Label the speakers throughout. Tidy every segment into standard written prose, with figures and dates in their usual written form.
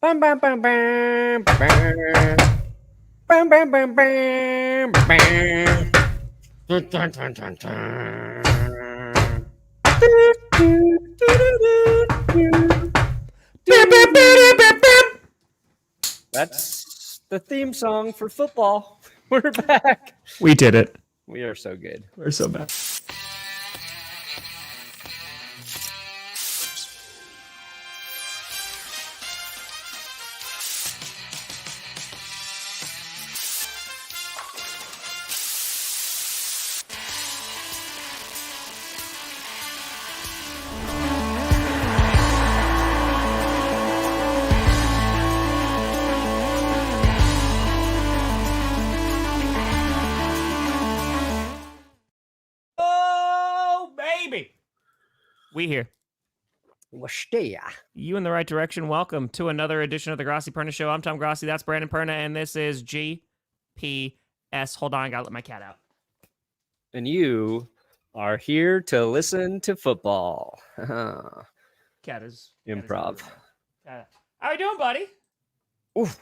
Speaker 1: Bam, bam, bam, bam, bam. Bam, bam, bam, bam, bam. Dun, dun, dun, dun, dun. Do, do, do, do, do, do. That's the theme song for football. We're back.
Speaker 2: We did it.
Speaker 1: We are so good.
Speaker 2: We're so bad.
Speaker 1: Oh, baby.
Speaker 2: We here.
Speaker 1: Washtea.
Speaker 2: You in the right direction. Welcome to another edition of the Grossi Perna Show. I'm Tom Grossi. That's Brandon Perna, and this is GPS. Hold on, I gotta let my cat out.
Speaker 1: And you are here to listen to football.
Speaker 2: Cat is
Speaker 1: Improv.
Speaker 2: How you doing, buddy?
Speaker 1: Oof.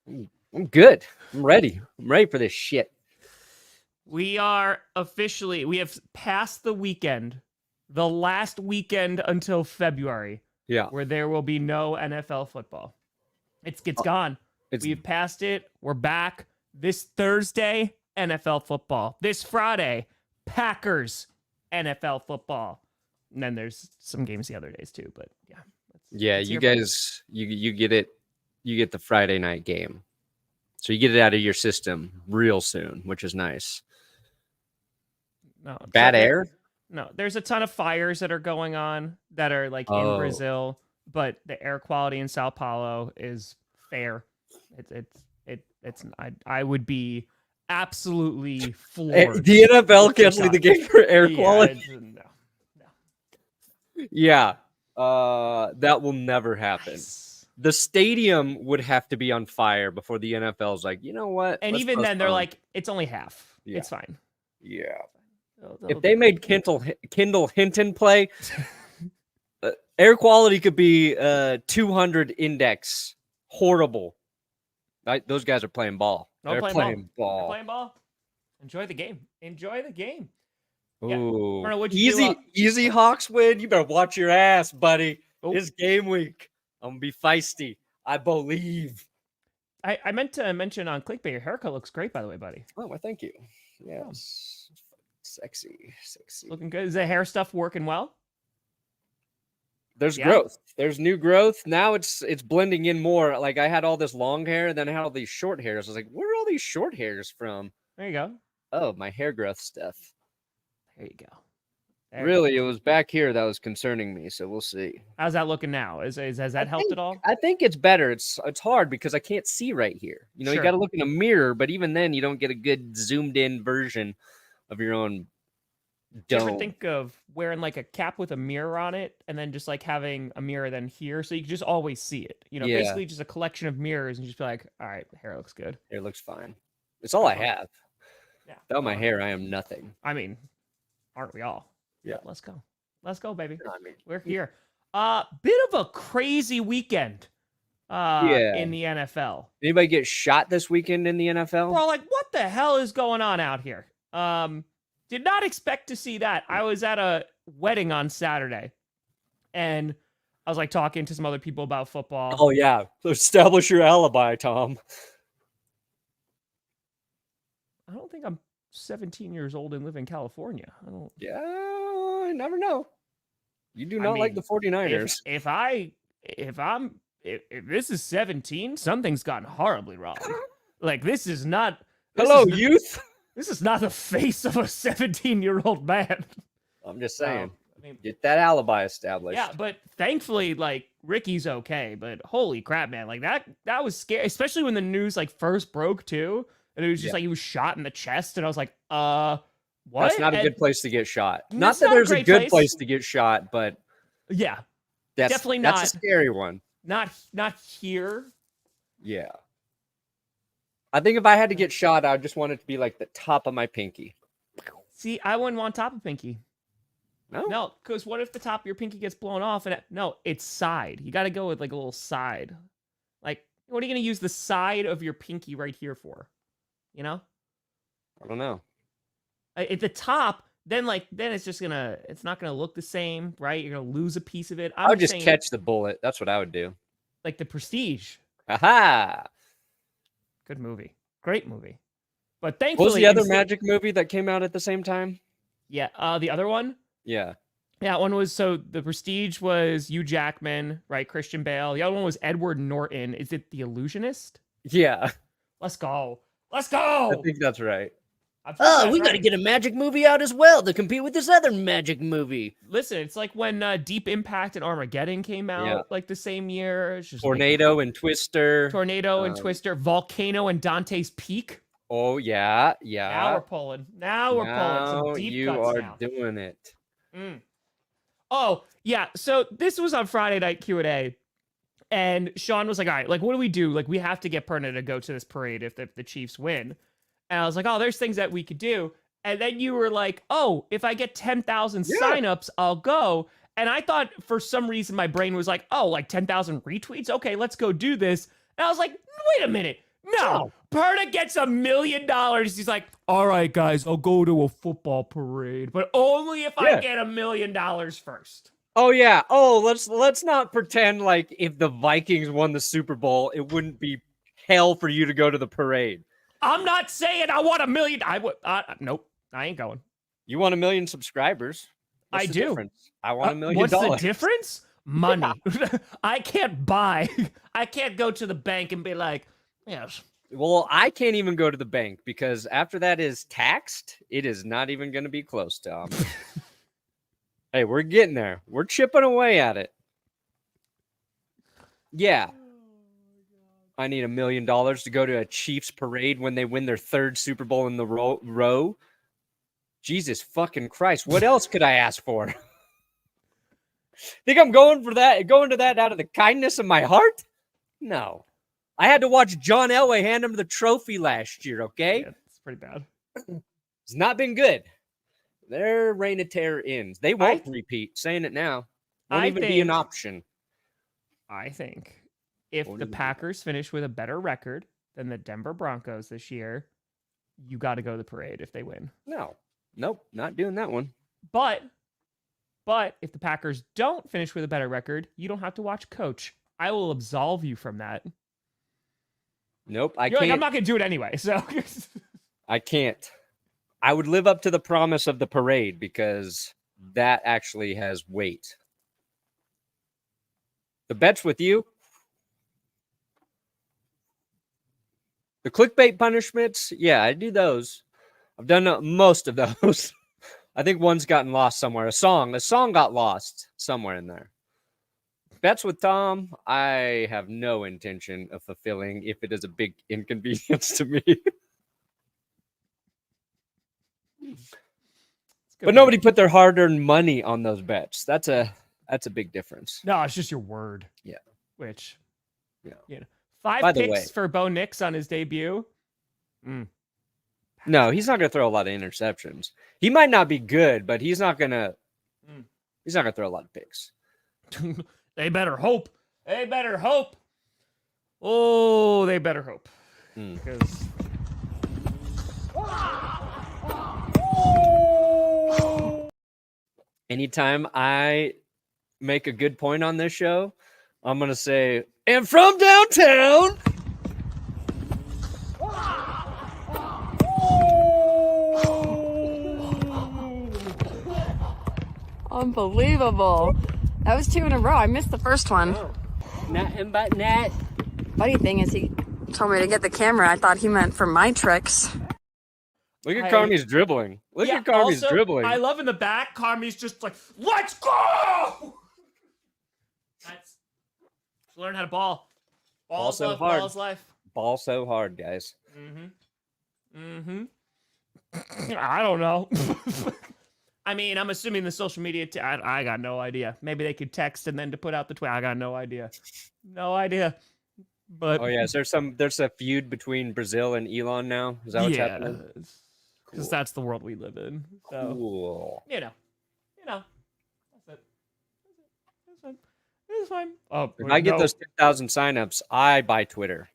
Speaker 1: I'm good. I'm ready. I'm ready for this shit.
Speaker 2: We have passed the weekend, the last weekend until February, where there will be no NFL football. It's gone. We've passed it. We're back. This Thursday, NFL football. This Friday, Packers NFL football. And then there's some games the other days too, but yeah.
Speaker 1: You guys, you get it. You get the Friday night game. So you get it out of your system real soon, which is nice.
Speaker 2: No,
Speaker 1: Bad air?
Speaker 2: No, there's a ton of fires that are going on that are like in Brazil, but the air quality in Sao Paulo is fair. I would be absolutely floored.
Speaker 1: The NFL canceling the game for air quality.
Speaker 2: No.
Speaker 1: Yeah, that will never happen.
Speaker 2: Nice.
Speaker 1: The stadium would have to be on fire before the NFL's like, you know what?
Speaker 2: And even then, they're like, it's only half. Yeah. It's fine.
Speaker 1: Yeah. If they made Kendall Hinton play, air quality could be 200 index. Horrible. Those guys are playing ball. They're playing ball.
Speaker 2: They're playing ball. Enjoy the game.
Speaker 1: Ooh.
Speaker 2: Yeah.
Speaker 1: Easy Hawks win. You better watch your ass, buddy. It's game week. I'm going to be feisty. I believe.
Speaker 2: I meant to mention on Clickbait, your haircut looks great, by the way, buddy.
Speaker 1: Oh, well, thank you. Yes. Sexy.
Speaker 2: Looking good. Is the hair stuff working well?
Speaker 1: There's growth. There's new growth. Now it's blending in more. Like I had all this long hair, and then I had all these short hairs. I was like, where are all these short hairs from?
Speaker 2: There you go.
Speaker 1: Oh, my hair growth stuff.
Speaker 2: There you go.
Speaker 1: Really, it was back here that was concerning me, so we'll see.
Speaker 2: How's that looking now? Has that helped at all?
Speaker 1: I think it's better. It's hard because I can't see right here. You know, You got to look in a mirror, but even then, you don't get a good zoomed-in version of your own dome.
Speaker 2: Do you ever think of wearing like a cap with a mirror on it, and then just like having a mirror then here, so you can just always see it? You know, basically just a collection of mirrors, and just be like, all right, hair looks good.
Speaker 1: Hair looks fine. It's all I have.
Speaker 2: Yeah.
Speaker 1: Without my hair, I am nothing.
Speaker 2: I mean, aren't we all?
Speaker 1: Yeah.
Speaker 2: Let's go, baby.
Speaker 1: I mean,
Speaker 2: we're here. Bit of a crazy weekend. In the NFL.
Speaker 1: Anybody get shot this weekend in the NFL?
Speaker 2: We're all like, what the hell is going on out here? Did not expect to see that. I was at a wedding on Saturday, and I was like talking to some other people about football.
Speaker 1: Oh yeah, establish your alibi, Tom.
Speaker 2: I don't think I'm 17 years old and live in California.
Speaker 1: Yeah, I never know. You do not like the 49ers.
Speaker 2: If this is 17, something's gone horribly wrong. Like this is not.
Speaker 1: Youth.
Speaker 2: This is not the face of a 17-year-old man.
Speaker 1: I'm just saying. Get that alibi established.
Speaker 2: Yeah, but thankfully, like Ricky's okay. But holy crap, man! Like that was scary, especially when the news like first broke too, and it was just like he was shot in the chest, and I was like, what?
Speaker 1: That's not a good place to get shot. Not that there's a good place to get shot, but
Speaker 2: yeah, definitely not.
Speaker 1: That's a scary one.
Speaker 2: Not here.
Speaker 1: Yeah. I think if I had to get shot, I would just want it to be like the top of my pinky.
Speaker 2: See, I wouldn't want top of pinky.
Speaker 1: No,
Speaker 2: because what if the top of your pinky gets blown off? And it's side. You got to go with like a little side. Like, what are you going to use the side of your pinky right here for? You know?
Speaker 1: I don't know.
Speaker 2: At the top, then it's not gonna look the same, right? You're gonna lose a piece of it.
Speaker 1: I would just catch the bullet. That's what I would do.
Speaker 2: Like The Prestige.
Speaker 1: Aha!
Speaker 2: Good movie. Great movie. But thankfully,
Speaker 1: what was the other magic movie that came out at the same time?
Speaker 2: Yeah, the other one?
Speaker 1: Yeah.
Speaker 2: Yeah, one was, so The Prestige was Hugh Jackman, right? Christian Bale. The other one was Edward Norton. Is it The Illusionist?
Speaker 1: Yeah.
Speaker 2: Let's go. Let's go!
Speaker 1: I think that's right.
Speaker 2: Oh,
Speaker 1: we got to get a magic movie out as well to compete with this other magic movie.
Speaker 2: Listen, it's like when Deep Impact and Armageddon came out like the same year. It's just
Speaker 1: Tornado and Twister.
Speaker 2: Volcano and Dante's Peak.
Speaker 1: Oh, yeah, yeah.
Speaker 2: Now we're pulling. Some deep
Speaker 1: you
Speaker 2: cuts
Speaker 1: are
Speaker 2: now.
Speaker 1: doing it.
Speaker 2: Oh, yeah. So this was on Friday Night Q&A. And Sean was like, all right, like, what do we do? Like, we have to get Perna to go to this parade if the Chiefs win. And I was like, oh, there's things that we could do. And then you were like, oh, if I get 10,000 signups, I'll go. And I thought for some reason my brain was like, oh, like 10,000 retweets? Okay, let's go do this. And I was like, wait a minute. No. Perna gets $1 million. He's like, all right, guys, I'll go to a football parade, but only if I get $1 million first.
Speaker 1: Oh, yeah. Oh, let's not pretend like if the Vikings won the Super Bowl, it wouldn't be hell for you to go to the parade.
Speaker 2: I'm not saying I want $1 million. Nope, I ain't going.
Speaker 1: You want 1 million subscribers?
Speaker 2: I do.
Speaker 1: Difference? I want $1 million.
Speaker 2: What's the difference? Money. Yeah. I can't buy. I can't go to the bank and be like, yes.
Speaker 1: Well, I can't even go to the bank because after that is taxed, it is not even going to be close, Tom. Hey, we're getting there. We're chipping away at it. Yeah. I need $1 million to go to a Chiefs parade when they win their 3rd Super Bowl in the row. Jesus fucking Christ. What else could I ask for? Think I'm going to that out of the kindness of my heart? No. I had to watch John Elway hand him the trophy last year, okay?
Speaker 2: Yeah, it's pretty bad.
Speaker 1: It's not been good. Their reign of terror ends. They won't repeat. Saying it now. Won't even be an option.
Speaker 2: I think if the Packers finish with a better record than the Denver Broncos this year, you got to go to the parade if they win.
Speaker 1: No. Nope. Not doing that one.
Speaker 2: But if the Packers don't finish with a better record, you don't have to watch Coach. I will absolve you from that.
Speaker 1: Nope. I
Speaker 2: can't.
Speaker 1: Like,
Speaker 2: I'm not going to do it anyway. So
Speaker 1: I can't. I would live up to the promise of the parade because that actually has weight. The bets with you. The clickbait punishments. Yeah, I do those. I've done most of those. I think one's gotten lost somewhere. A song got lost somewhere in there. Bets with Tom, I have no intention of fulfilling if it is a big inconvenience to me. But nobody put their hard-earned money on those bets. That's a big difference.
Speaker 2: No, it's just your word.
Speaker 1: Yeah.
Speaker 2: Which,
Speaker 1: yeah.
Speaker 2: 5 picks for Bo Nix on his debut.
Speaker 1: No, he's not going to throw a lot of interceptions. He might not be good, but he's not going to throw a lot of picks.
Speaker 2: They better hope. They better hope. Oh, they better hope. Because
Speaker 1: anytime I make a good point on this show, I'm going to say, and from downtown.
Speaker 3: Unbelievable. That was 2 in a row. I missed the first one.
Speaker 1: Oh, nothing but net.
Speaker 3: Funny thing is, he told me to get the camera. I thought he meant for my tricks.
Speaker 1: Look at Carmi's dribbling. Look at Carmi's dribbling.
Speaker 2: I love in the back, Carmi's just like, let's go! That's learn how to ball.
Speaker 1: Ball so hard.
Speaker 2: Ball's life.
Speaker 1: Ball so hard, guys.
Speaker 2: I don't know. I mean, I'm assuming the social media. I got no idea. Maybe they could text and then to put out the tweet. I got no idea. No idea. But
Speaker 1: there's a feud between Brazil and Elon now. Is that what's happening?
Speaker 2: Because that's the world we live in. So,
Speaker 1: cool.
Speaker 2: You know. That's it. It's fine. Oh,
Speaker 1: if I get those 10,000 signups, I buy Twitter.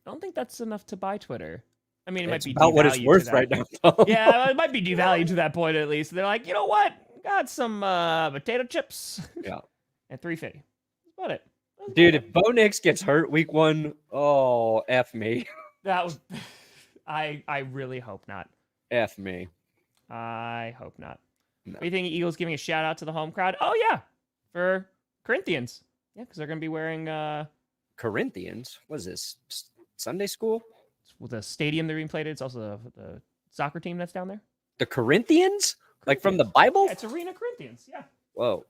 Speaker 2: I don't think that's enough to buy Twitter. I mean, it
Speaker 1: It's
Speaker 2: might be
Speaker 1: about what it's
Speaker 2: devalued
Speaker 1: worth
Speaker 2: to
Speaker 1: right
Speaker 2: that.
Speaker 1: now. Tom.
Speaker 2: Yeah, it might be devalued to that point at least. They're like, you know what? Got some potato chips.
Speaker 1: Yeah.
Speaker 2: And $3.50. That's about it.
Speaker 1: Dude, if Bo Nix gets hurt week 1, oh, F me.
Speaker 2: That was... I really hope not.
Speaker 1: F me.
Speaker 2: I hope not.
Speaker 1: No.
Speaker 2: What do you think Eagles giving a shout out to the home crowd? Oh, yeah. For Corinthians. Yeah, because they're going to be wearing...
Speaker 1: Corinthians? What is this? Sunday school?
Speaker 2: With the stadium they're being played at. It's also the soccer team that's down there.
Speaker 1: The Corinthians? Like from the Bible?
Speaker 2: Yeah, it's Arena Corinthians. Yeah.
Speaker 1: Whoa.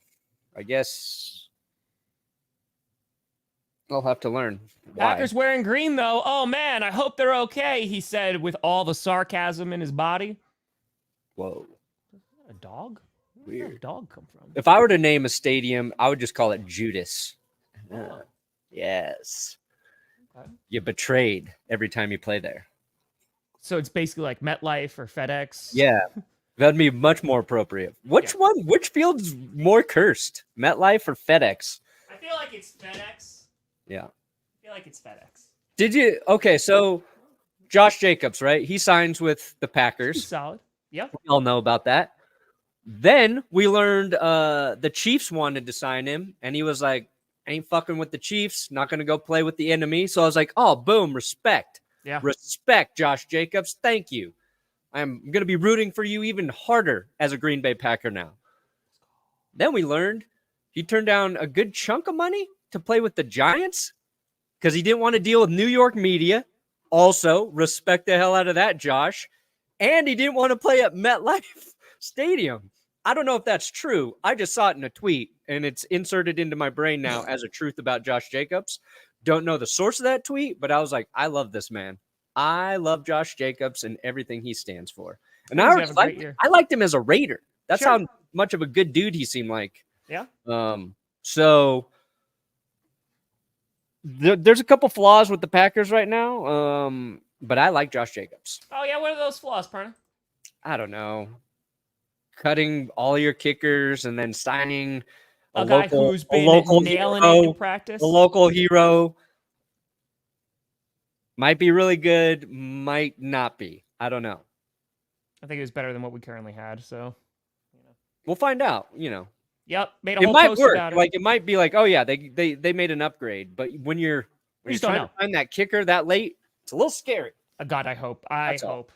Speaker 1: I guess I'll have to learn. Why?
Speaker 2: Packers wearing green, though. Oh, man, I hope they're okay, he said with all the sarcasm in his body.
Speaker 1: Whoa.
Speaker 2: Is that a dog?
Speaker 1: Weird.
Speaker 2: Where did a dog come from?
Speaker 1: If I were to name a stadium, I would just call it Judas. Yes.
Speaker 2: Okay.
Speaker 1: You betrayed every time you play there.
Speaker 2: So it's basically like MetLife or FedEx.
Speaker 1: Yeah. That'd be much more appropriate. Which field's more cursed? MetLife or FedEx?
Speaker 2: I feel like it's FedEx.
Speaker 1: Yeah.
Speaker 2: I feel like it's FedEx.
Speaker 1: Did you? Okay, so Josh Jacobs, right? He signs with the Packers.
Speaker 2: He's solid. Yeah.
Speaker 1: We all know about that. Then we learned the Chiefs wanted to sign him, and he was like, ain't fucking with the Chiefs, not going to go play with the enemy. So I was like, oh, boom, respect.
Speaker 2: Yeah.
Speaker 1: Respect, Josh Jacobs. Thank you. I'm going to be rooting for you even harder as a Green Bay Packer now. Then we learned he turned down a good chunk of money to play with the Giants because he didn't want to deal with New York media. Also, respect the hell out of that, Josh. And he didn't want to play at MetLife Stadium. I don't know if that's true. I just saw it in a tweet, and it's inserted into my brain now as a truth about Josh Jacobs. Don't know the source of that tweet, but I was like, I love this man. I love Josh Jacobs and everything he stands for. And I liked him as a Raider. That's how much of a good dude he seemed like.
Speaker 2: Yeah.
Speaker 1: So there's a couple flaws with the Packers right now, but I like Josh Jacobs.
Speaker 2: Oh, yeah. What are those flaws, Perna?
Speaker 1: I don't know. Cutting all your kickers and then signing
Speaker 2: a guy who's been nailing it in practice.
Speaker 1: A local hero. Might be really good, might not be. I don't know.
Speaker 2: I think it was better than what we currently had, so
Speaker 1: we'll find out,
Speaker 2: Yep, made a whole post about it.
Speaker 1: Like it might be like, oh yeah, they made an upgrade, but when you're trying to find that kicker that late, it's a little scary.
Speaker 2: God, I hope. I hope.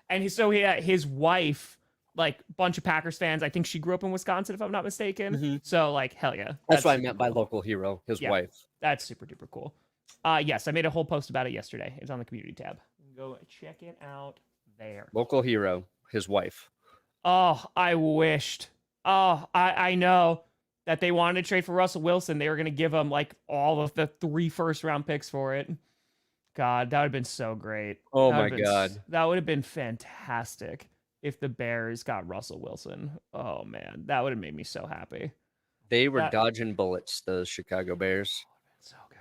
Speaker 2: And his wife, like bunch of Packers fans. I think she grew up in Wisconsin, if I'm not mistaken.
Speaker 1: Mm-hmm.
Speaker 2: So like, hell yeah.
Speaker 1: That's what I meant by local hero, his wife.
Speaker 2: That's super duper cool. Yes, I made a whole post about it yesterday. It's on the community tab. Go check it out there.
Speaker 1: Local hero, his wife.
Speaker 2: Oh, I wished. Oh, I know that they wanted to trade for Russell Wilson. They were going to give him like all of the 3 first-round picks for it. God, that would have been so great.
Speaker 1: Oh my God.
Speaker 2: That would have been fantastic if the Bears got Russell Wilson. Oh man, that would have made me so happy.
Speaker 1: They were dodging bullets, the Chicago Bears.
Speaker 2: So good.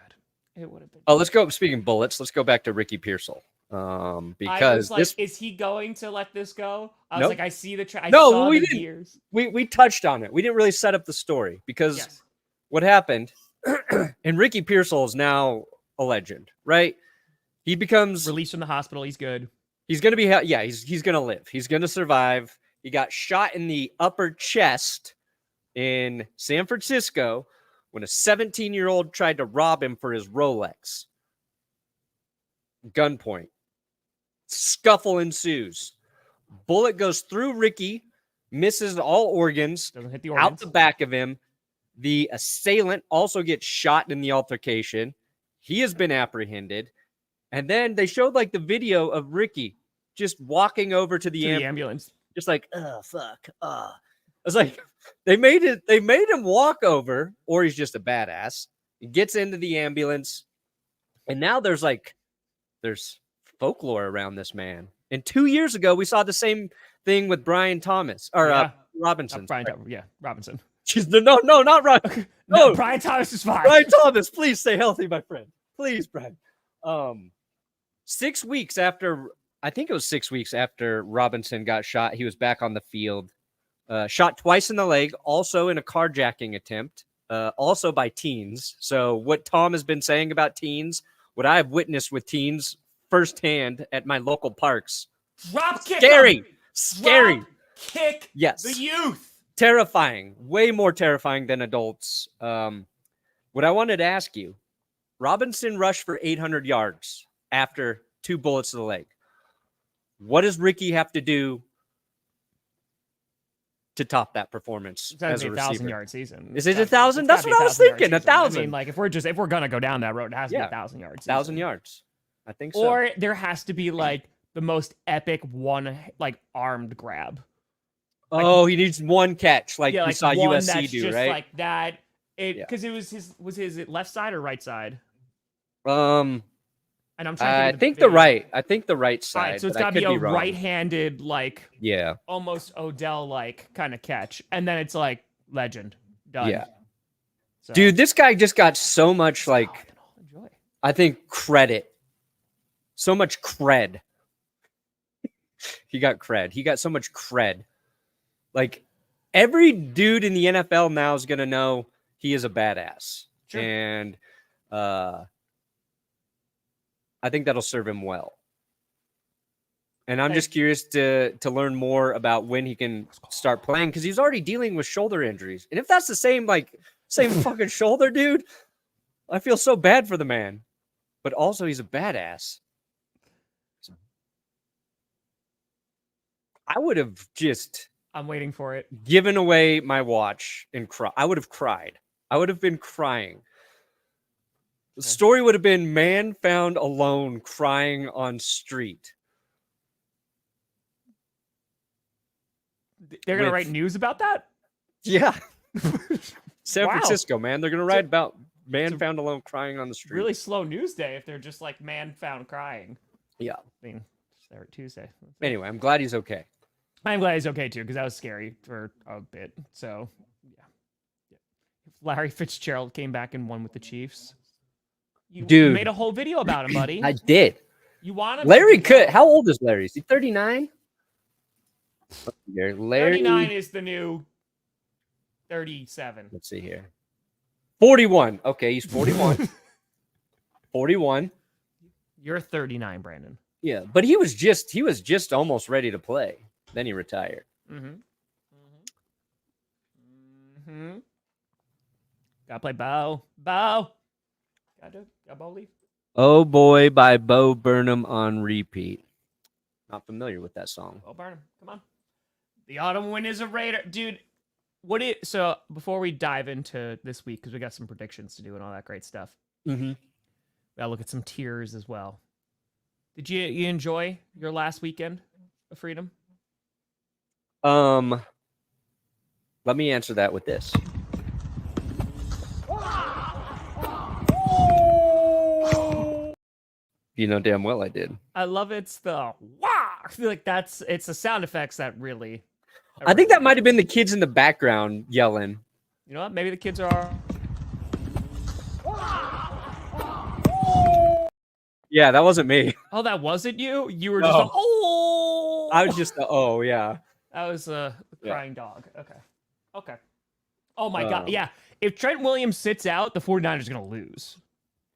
Speaker 2: It would have been.
Speaker 1: Oh, let's go. Speaking of bullets, let's go back to Ricky Pearsall. Because
Speaker 2: I was like, is he going to let this go? I was like, I see the
Speaker 1: we didn't. Years. We touched on it. We didn't really set up the story because what happened, and Ricky Pearsall is now a legend, right? He becomes
Speaker 2: released from the hospital. He's good.
Speaker 1: He's going to be, he's going to live. He's going to survive. He got shot in the upper chest in San Francisco when a 17-year-old tried to rob him for his Rolex. Gunpoint. Scuffle ensues. Bullet goes through Ricky, misses all organs,
Speaker 2: doesn't hit the organs.
Speaker 1: Out the back of him. The assailant also gets shot in the altercation. He has been apprehended. And then they showed like the video of Ricky just walking over to the
Speaker 2: ambulance.
Speaker 1: Just like, oh, fuck. I was like, they made him walk over, or he's just a badass. He gets into the ambulance. And now there's folklore around this man. And 2 years ago, we saw the same thing with Brian Thomas or Robinson.
Speaker 2: Robinson.
Speaker 1: No, not Robinson.
Speaker 2: No, Brian Thomas is fine.
Speaker 1: Brian Thomas, please stay healthy, my friend. Please, Brian. 6 weeks after, I think it was 6 weeks after Robinson got shot, he was back on the field. Shot twice in the leg, also in a carjacking attempt. also by teens. So what Tom has been saying about teens, what I have witnessed with teens firsthand at my local parks.
Speaker 2: Drop kick.
Speaker 1: Scary.
Speaker 2: Drop kick.
Speaker 1: Yes.
Speaker 2: The youth.
Speaker 1: Terrifying. Way more terrifying than adults. What I wanted to ask you, Robinson rushed for 800 yards after 2 bullets to the leg. What does Ricky have to do to top that performance as a receiver?
Speaker 2: 1,000-yard season.
Speaker 1: Is it 1,000? That's what I was thinking. 1,000.
Speaker 2: I mean, like if we're gonna go down that road, it has to be 1,000 yards.
Speaker 1: 1,000 yards. I think so.
Speaker 2: Or there has to be like the most epic one, like armed grab.
Speaker 1: Like, he needs one catch, like we saw
Speaker 2: one
Speaker 1: USC
Speaker 2: that's
Speaker 1: do,
Speaker 2: just
Speaker 1: right?
Speaker 2: Like that. Because it was his left side or right side?
Speaker 1: And
Speaker 2: I'm trying to
Speaker 1: I think the right side.
Speaker 2: All right, so it's got to be a right-handed, like, almost Odell-like kind of catch, and then it's like legend done.
Speaker 1: Yeah, so. Dude, this guy just got so much I think credit, so much cred. He got cred. He got so much cred. Like every dude in the NFL now is gonna know he is a badass, and I think that'll serve him well. And I'm just curious to learn more about when he can start playing, because he's already dealing with shoulder injuries. And if that's the same fucking shoulder, dude, I feel so bad for the man. But also he's a badass. I would have
Speaker 2: I'm waiting for it.
Speaker 1: Given away my watch and cry. I would have cried. I would have been crying. The story would have been man found alone crying on street.
Speaker 2: They're going to write news about that?
Speaker 1: Yeah. San Francisco, man. They're going to write about man found alone crying on the street.
Speaker 2: Really slow news day if they're just like man found crying.
Speaker 1: Yeah.
Speaker 2: I mean, it's there Tuesday.
Speaker 1: Anyway, I'm glad he's okay.
Speaker 2: I'm glad he's okay too, because that was scary for a bit. So, yeah. Larry Fitzgerald came back and won with the Chiefs. You made a whole video about him, buddy.
Speaker 1: I did.
Speaker 2: You want him?
Speaker 1: Larry could. How old is Larry? Is he 39? Larry
Speaker 2: 39 is the new 37.
Speaker 1: Let's see here. 41. Okay, he's 41. 41.
Speaker 2: You're 39, Brandon.
Speaker 1: Yeah, but he was just almost ready to play. Then he retired.
Speaker 2: Gotta play Bow. Gotta Bo leave.
Speaker 1: Oh Boy by Bo Burnham on repeat. Not familiar with that song.
Speaker 2: Bo Burnham, come on. The autumn wind is a raider. Dude, so before we dive into this week, because we got some predictions to do and all that great stuff. We gotta look at some tiers as well. Did you enjoy your last weekend of freedom?
Speaker 1: Let me answer that with this. You know damn well I did.
Speaker 2: I love it's the wah. I feel like it's the sound effects that really.
Speaker 1: I think that might have been the kids in the background yelling.
Speaker 2: You know what? Maybe the kids are.
Speaker 1: Yeah, that wasn't me.
Speaker 2: Oh, that wasn't you? You were just oh.
Speaker 1: I was just yeah.
Speaker 2: That was a crying dog. Okay. Oh my God. Yeah. If Trent Williams sits out, the 49ers are going to lose.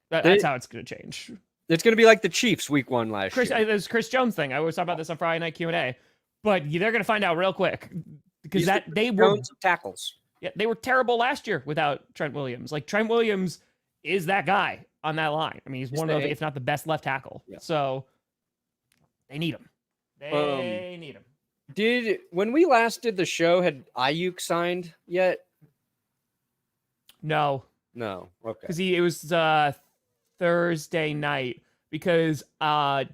Speaker 2: That's how it's going to change.
Speaker 1: It's going to be like the Chiefs week 1 last year.
Speaker 2: It was Chris Jones thing. I was talking about this on Friday Night Q&A. But they're going to find out real quick. Because they were
Speaker 1: tackles.
Speaker 2: Yeah, they were terrible last year without Trent Williams. Like, Trent Williams is that guy on that line. I mean, he's one of, if not the best left tackle. Yeah. So they need him. They need him.
Speaker 1: When we last did the show, had Ayuk signed yet?
Speaker 2: No.
Speaker 1: Okay.
Speaker 2: Because it was Thursday night. Because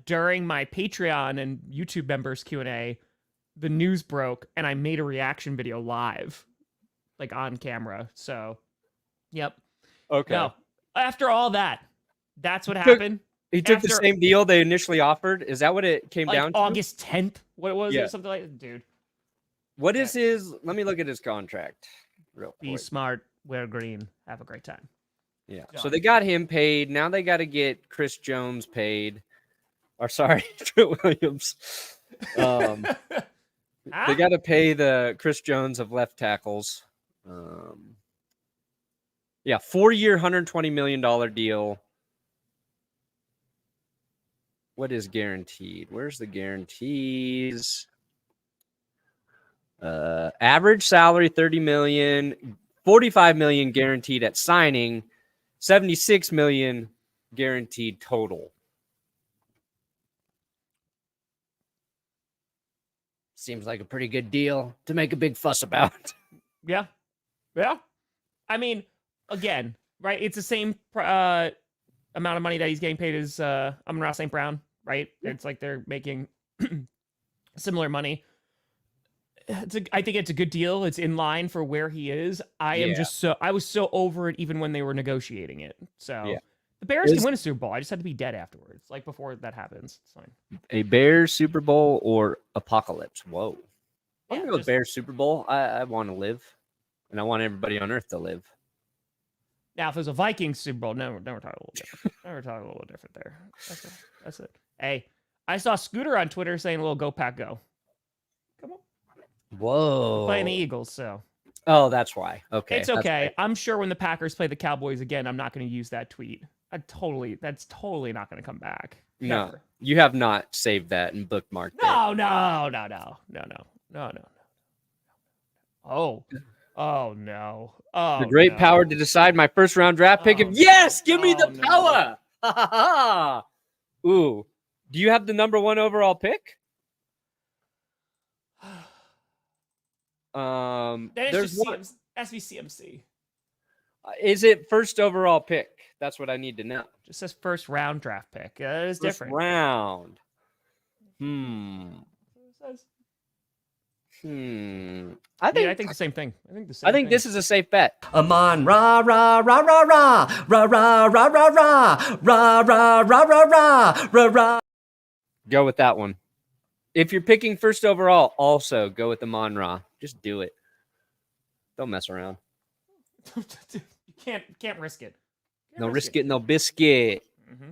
Speaker 2: during my Patreon and YouTube members Q&A, the news broke, and I made a reaction video live, like on camera. So, yep.
Speaker 1: Okay.
Speaker 2: No, after all that, that's what happened.
Speaker 1: He took the same deal they initially offered. Is that what it came down to?
Speaker 2: August 10th? What was it? Something like that? Dude.
Speaker 1: What is his... Let me look at his contract real quick.
Speaker 2: Be smart, wear green, have a great time.
Speaker 1: Yeah. So they got him paid. Now they got to get Chris Jones paid. Or sorry, Trent Williams. They got to pay the Chris Jones of left tackles. Yeah, 4-year, $120 million deal. What is guaranteed? Where's the guarantees? Average salary $30 million, $45 million guaranteed at signing, $76 million guaranteed total. Seems like a pretty good deal to make a big fuss about.
Speaker 2: Yeah. I mean, again, right? It's the same amount of money that he's getting paid as Amon-Ra St. Brown, right? Yeah. It's like they're making similar money. I think it's a good deal. It's in line for where he is. I was so over it even when they were negotiating it. So the Bears can win a Super Bowl. I just had to be dead afterwards, like before that happens. It's fine.
Speaker 1: A Bears Super Bowl or apocalypse? Whoa. I'm going to go with Bears Super Bowl. I want to live, and I want everybody on Earth to live.
Speaker 2: Now, if it was a Vikings Super Bowl, no, we're talking a little different. We're talking a little different there. That's it. Hey, I saw Scooter on Twitter saying a little "Go Pack Go." Come on.
Speaker 1: Whoa.
Speaker 2: We're playing the Eagles, so.
Speaker 1: Oh, that's why. Okay.
Speaker 2: It's okay. Right. I'm sure when the Packers play the Cowboys again, I'm not going to use that tweet. That's totally not going to come back.
Speaker 1: No, never. You have not saved that and bookmarked it.
Speaker 2: No. Oh, no. Oh,
Speaker 1: the great power to decide my first round draft pick. Yes, give me the power. No. Ooh, do you have the number 1 overall pick? There's one.
Speaker 2: SVCMC.
Speaker 1: Is it first overall pick? That's what I need to know.
Speaker 2: Just says first round draft pick. It is different.
Speaker 1: Round.
Speaker 2: I think the same thing. I think
Speaker 1: this is a safe bet.
Speaker 4: Amon Ra Ra Ra Ra Ra Ra Ra Ra Ra Ra Ra Ra Ra Ra Ra Ra.
Speaker 1: Go with that one. If you're picking first overall, also go with Amon Ra. Just do it. Don't mess around.
Speaker 2: You can't risk it.
Speaker 1: No risk it, no biscuit.
Speaker 2: Mm-hmm.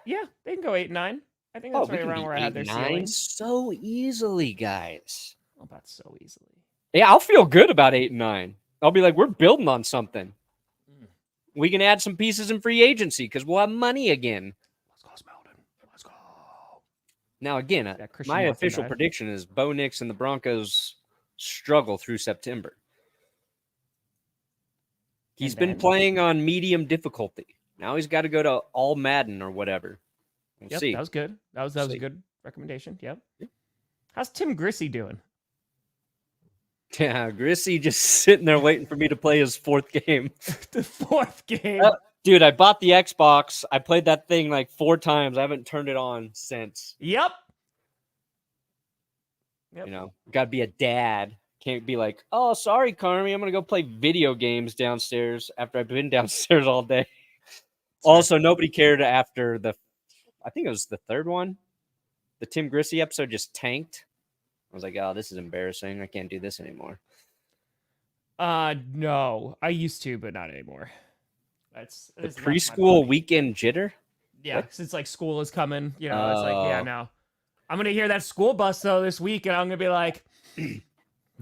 Speaker 2: Yeah, they can go 8-9. I think that's right around where I had their ceiling.
Speaker 1: So easily, guys.
Speaker 2: Oh, that's so easily.
Speaker 1: Yeah, I'll feel good about 8-9. I'll be like, we're building on something. We can add some pieces in free agency because we'll have money again.
Speaker 2: Let's go, Smelton. Let's go.
Speaker 1: Now, again, my official prediction is Bo Nix and the Broncos struggle through September. He's been playing on medium difficulty. Now he's got to go to all Madden or whatever. We'll see.
Speaker 2: That was good. That was a good recommendation. Yep. How's Tim Grossi doing?
Speaker 1: Yeah, Grossi just sitting there waiting for me to play his 4th game.
Speaker 2: The 4th game?
Speaker 1: Dude, I bought the Xbox. I played that thing like 4 times. I haven't turned it on since.
Speaker 2: Yep.
Speaker 1: You know, got to be a dad. Can't be like, oh, sorry, Carmi. I'm going to go play video games downstairs after I've been downstairs all day. Also, nobody cared after I think it was the 3rd one. The Tim Grossi episode just tanked. I was like, oh, this is embarrassing. I can't do this anymore.
Speaker 2: No. I used to, but not anymore. That's
Speaker 1: the preschool weekend jitter?
Speaker 2: Yeah, since like school is coming. You know, it's like, yeah, no. I'm going to hear that school bus, though, this week, and I'm going to be like,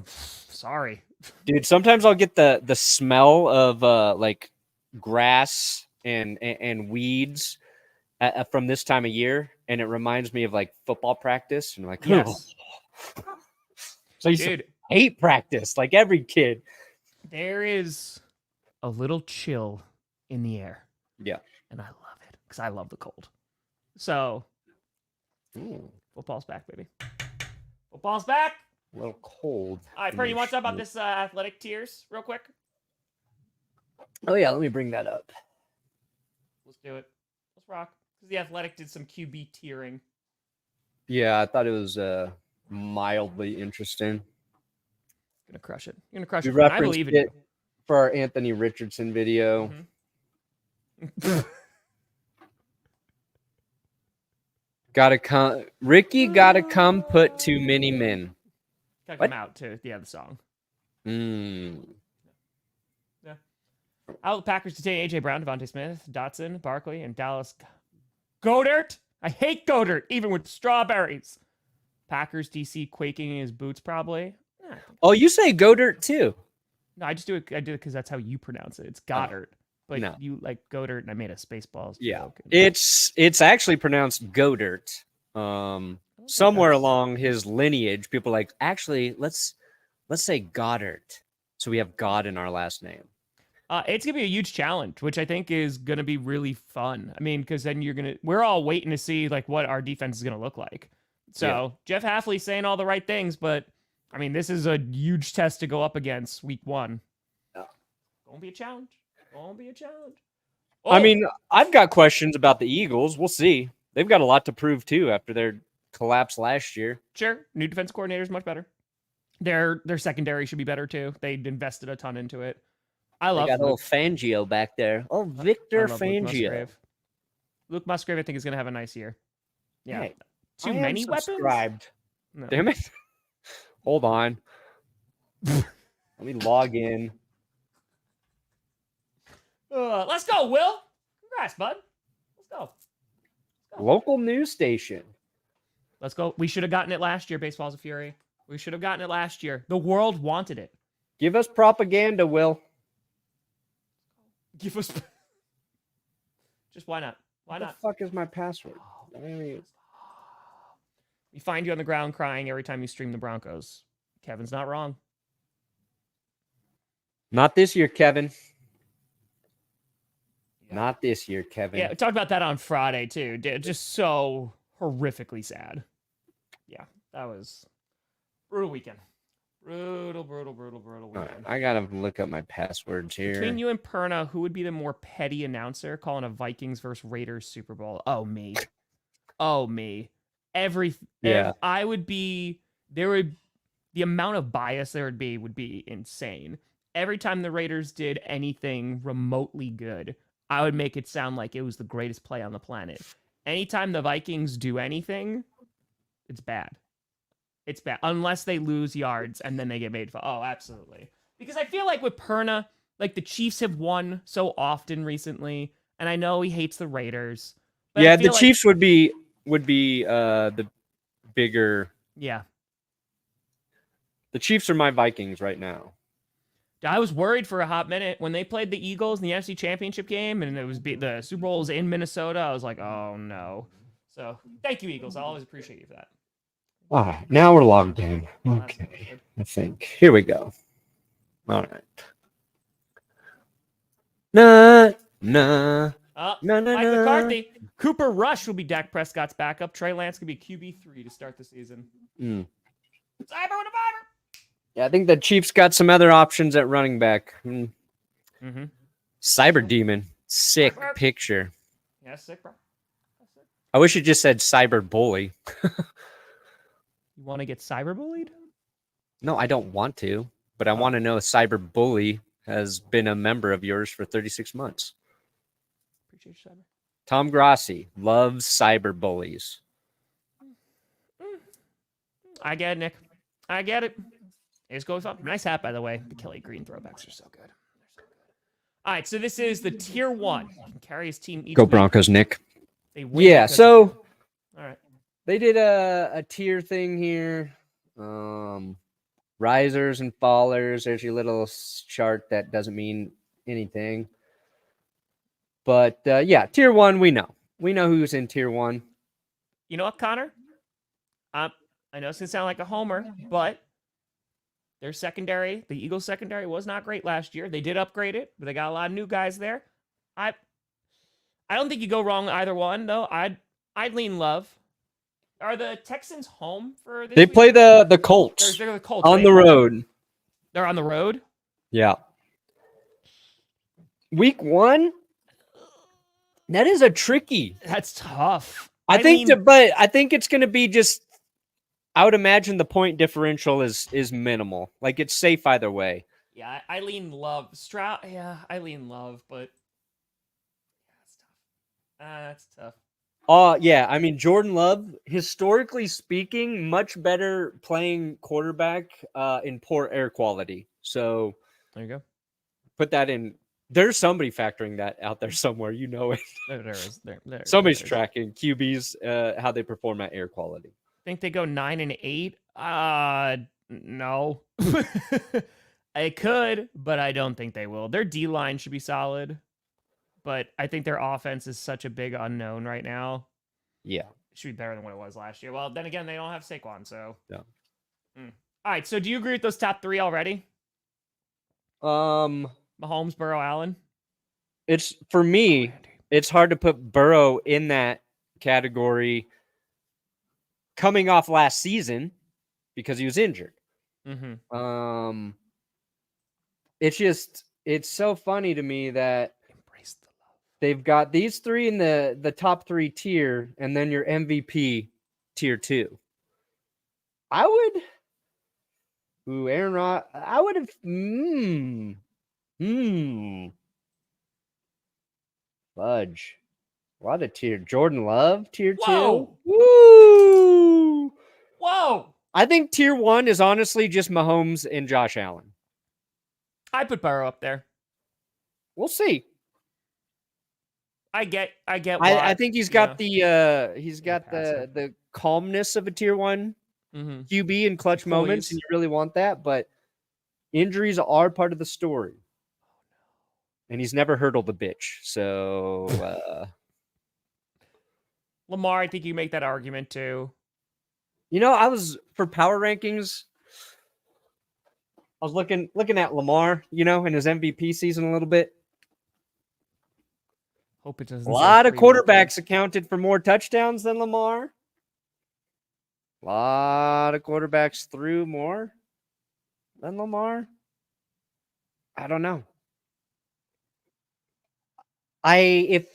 Speaker 2: sorry.
Speaker 1: Dude, sometimes I'll get the smell of like grass and weeds from this time of year, and it reminds me of like football practice. And I'm like, yes. So you should hate practice like every kid.
Speaker 2: There is a little chill in the air.
Speaker 1: Yeah.
Speaker 2: And I love it because I love the cold. So football's back, baby. Football's back.
Speaker 1: A little cold.
Speaker 2: All right, Perny, you want to talk about this athletic tiers real quick?
Speaker 1: Oh, yeah. Let me bring that up.
Speaker 2: Let's do it. Let's rock. Because the Athletic did some QB tiering.
Speaker 1: Yeah, I thought it was mildly interesting.
Speaker 2: Gonna crush it. You're gonna crush
Speaker 1: it. I believe in it for our Anthony Richardson video. Gotta come. Ricky gotta come put too many men.
Speaker 2: Gotta come out to the song. Yeah. Out the Packers to take A.J. Brown, Devontae Smith, Dotson, Barkley, and Dallas Goedert. I hate Goedert, even with strawberries. Packers DC quaking in his boots, probably.
Speaker 1: Oh, you say Goedert too?
Speaker 2: No, I just do it. I do it because that's how you pronounce it. It's Goddard. But
Speaker 1: no.
Speaker 2: you like Goddard, and I made a Spaceballs.
Speaker 1: Yeah,
Speaker 2: joke.
Speaker 1: it's actually pronounced Godert. Somewhere along his lineage, people are like, actually, let's say Goddard, so we have God in our last name.
Speaker 2: It's gonna be a huge challenge, which I think is gonna be really fun. I mean, because then we're all waiting to see like what our defense is gonna look like. So Jeff Hafley's saying all the right things, but I mean, this is a huge test to go up against week 1. Gonna be a challenge. Oh.
Speaker 1: I mean, I've got questions about the Eagles. We'll see. They've got a lot to prove too after their collapse last year.
Speaker 2: Sure, new defense coordinator is much better. Their secondary should be better too. They invested a ton into it. I love
Speaker 1: got old Fangio back there. Oh, Victor Fangio.
Speaker 2: Luke Musgrave, I think, is going to have a nice year. Yeah.
Speaker 1: Hey,
Speaker 2: Too many weapons?
Speaker 1: No. Damn it. Hold on. Let me log in.
Speaker 2: Let's go, Will. Congrats, bud. Let's go.
Speaker 1: Local news station.
Speaker 2: Let's go. We should have gotten it last year, Baseball's a Fury. We should have gotten it last year. The world wanted it.
Speaker 1: Give us propaganda, Will.
Speaker 2: Give us. Just why not? Why not?
Speaker 1: What the fuck is my password?
Speaker 2: We find you on the ground crying every time you stream the Broncos. Kevin's not wrong.
Speaker 1: Not this year, Kevin. Not this year, Kevin.
Speaker 2: Yeah, we talked about that on Friday, too. Just so horrifically sad. Yeah, that was brutal weekend. Brutal weekend.
Speaker 1: Right, I gotta look up my passwords here.
Speaker 2: Between you and Perna, who would be the more petty announcer calling a Vikings versus Raiders Super Bowl? Oh, me. I would be, the amount of bias there would be insane. Every time the Raiders did anything remotely good, I would make it sound like it was the greatest play on the planet. Anytime the Vikings do anything, it's bad. It's bad. Unless they lose yards and then they get made fun. Oh, absolutely. Because I feel like with Perna, like the Chiefs have won so often recently, and I know he hates the Raiders. But
Speaker 1: yeah, the Chiefs would be the bigger.
Speaker 2: Yeah.
Speaker 1: The Chiefs are my Vikings right now.
Speaker 2: I was worried for a hot minute when they played the Eagles in the NFC Championship game, and it was the Super Bowl was in Minnesota. I was like, oh no. So thank you, Eagles. I'll always appreciate you for that.
Speaker 1: All right, now we're logged in. Okay, I think. Here we go. All right. Mike
Speaker 2: McCarthy. Cooper Rush will be Dak Prescott's backup. Trey Lance could be QB3 to start the season.
Speaker 1: Mm.
Speaker 2: Cyber with a fiber.
Speaker 1: Yeah, I think the Chiefs got some other options at running back.
Speaker 2: Mm-hmm.
Speaker 1: Cyber Demon. Sick picture.
Speaker 2: Yeah, sick, bro.
Speaker 1: I wish it just said Cyber Bully.
Speaker 2: You want to get cyberbullied?
Speaker 1: No, I don't want to, but I want to know Cyber Bully has been a member of yours for 36 months.
Speaker 2: Appreciate you, Cyber.
Speaker 1: Tom Grossi loves cyber bullies.
Speaker 2: I get it, Nick. I get it. It's goes up. Nice hat, by the way. The Kelly Green throwbacks are so good. All right, so this is the tier 1. He can carry his team each
Speaker 1: Go
Speaker 2: week.
Speaker 1: Broncos, Nick.
Speaker 2: They win.
Speaker 1: Yeah, so
Speaker 2: all right.
Speaker 1: They did a tier thing here. Risers and fallers. There's your little chart that doesn't mean anything. But yeah, tier 1, we know. We know who's in tier 1.
Speaker 2: You know what, Connor? I know it's going to sound like a homer, but their secondary, the Eagles secondary, was not great last year. They did upgrade it, but they got a lot of new guys there. I don't think you go wrong either one, though. I'd lean Love. Are the Texans home for this?
Speaker 1: They play the Colts.
Speaker 2: They're the Colts
Speaker 1: on the road.
Speaker 2: They're on the road?
Speaker 1: Yeah. Week 1? That is a tricky.
Speaker 2: That's tough.
Speaker 1: I think it's going to be just, I would imagine the point differential is minimal. Like, it's safe either way.
Speaker 2: Yeah, I lean Love. Stroud, yeah, I lean Love, but yeah, it's tough.
Speaker 1: Yeah, I mean, Jordan Love, historically speaking, much better playing quarterback in poor air quality. So
Speaker 2: there you go.
Speaker 1: Put that in. There's somebody factoring that out there somewhere. You know it. Somebody's tracking QBs, how they perform at air quality.
Speaker 2: Think they go 9-8? No. It could, but I don't think they will. Their D-line should be solid, but I think their offense is such a big unknown right now.
Speaker 1: Yeah.
Speaker 2: It should be better than what it was last year. Well, then again, they don't have Saquon, so.
Speaker 1: Yeah.
Speaker 2: All right, so do you agree with those top 3 already? Mahomes, Burrow, Allen?
Speaker 1: It's, for me, it's hard to put Burrow in that category coming off last season because he was injured.
Speaker 2: Mm-hmm.
Speaker 1: It's so funny to me that they've got these 3 in the top 3 tier, and then your MVP tier 2. I would, Aaron Rodgers. I would have, fudge. A lot of tier. Jordan Love, tier 2. Woo!
Speaker 2: Whoa!
Speaker 1: I think tier 1 is honestly just Mahomes and Josh Allen.
Speaker 2: I put Burrow up there.
Speaker 1: We'll see.
Speaker 2: I get.
Speaker 1: I think he's got the calmness of a tier 1 QB in clutch moments, and you really want that. But injuries are part of the story, and he's never hurdled the bitch. So
Speaker 2: Lamar, I think you make that argument too.
Speaker 1: I was for power rankings. I was looking at Lamar, in his MVP season a little bit.
Speaker 2: Hope it doesn't.
Speaker 1: A lot of quarterbacks accounted for more touchdowns than Lamar. A lot of quarterbacks threw more than Lamar. I don't know. If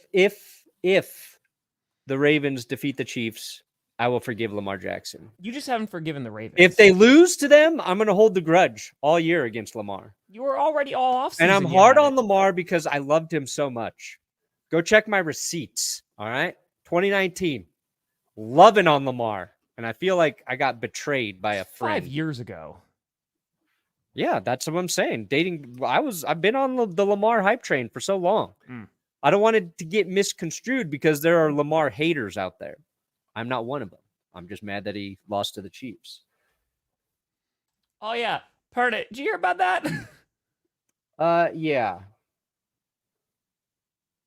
Speaker 1: the Ravens defeat the Chiefs, I will forgive Lamar Jackson.
Speaker 2: You just haven't forgiven the Ravens.
Speaker 1: If they lose to them, I'm going to hold the grudge all year against Lamar.
Speaker 2: You were already all offseason.
Speaker 1: And I'm hard on Lamar because I loved him so much. Go check my receipts, all right? 2019, loving on Lamar. And I feel like I got betrayed by a friend.
Speaker 2: 5 years ago.
Speaker 1: Yeah, that's what I'm saying. I've been on the Lamar hype train for so long. I don't want it to get misconstrued because there are Lamar haters out there. I'm not one of them. I'm just mad that he lost to the Chiefs.
Speaker 2: Oh, yeah. Perna, did you hear about that?
Speaker 1: Yeah.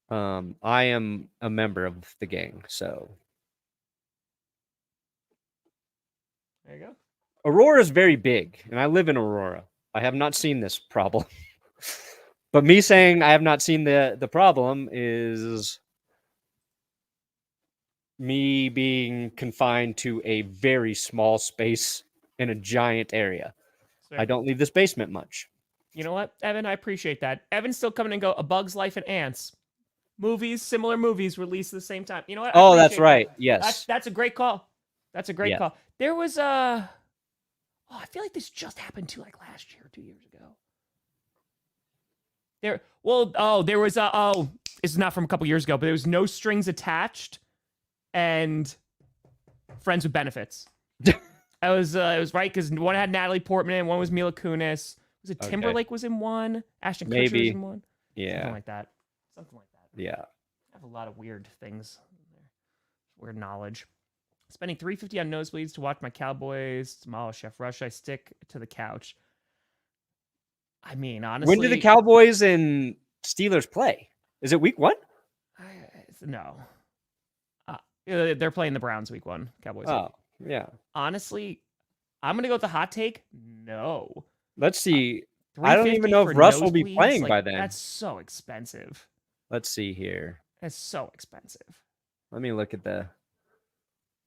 Speaker 1: I am a member of the gang, so.
Speaker 2: There you go.
Speaker 1: Aurora is very big, and I live in Aurora. I have not seen this problem. But me saying I have not seen the problem is me being confined to a very small space in a giant area.
Speaker 2: Fair.
Speaker 1: I don't leave this basement much.
Speaker 2: You know what, Evan? I appreciate that. Evan's still coming and go. A Bug's Life and Ants. Similar movies released at the same time. You know what?
Speaker 1: Oh, that's right. Yes.
Speaker 2: That's a great call. That's a great call. There was I feel like this just happened to like last year, 2 years ago. There was this is not from a couple years ago, but there was No Strings Attached and Friends with Benefits. It was right because one had Natalie Portman and one was Mila Kunis. Was it Timberlake was in one? Ashton Kutcher was in one?
Speaker 1: Yeah.
Speaker 2: Something like that.
Speaker 1: Yeah.
Speaker 2: I have a lot of weird things in there. Weird knowledge. Spending $3.50 on nosebleeds to watch my Cowboys demolish Chef Rush. I stick to the couch. I mean, honestly,
Speaker 1: when do the Cowboys and Steelers play? Is it week 1?
Speaker 2: No. They're playing the Browns week 1. Cowboys.
Speaker 1: Oh, yeah.
Speaker 2: Honestly, I'm gonna go with the hot take. No.
Speaker 1: Let's see. I don't even know if Russ will be playing by then.
Speaker 2: That's so expensive.
Speaker 1: Let's see here.
Speaker 2: That's so expensive.
Speaker 1: Let me look at the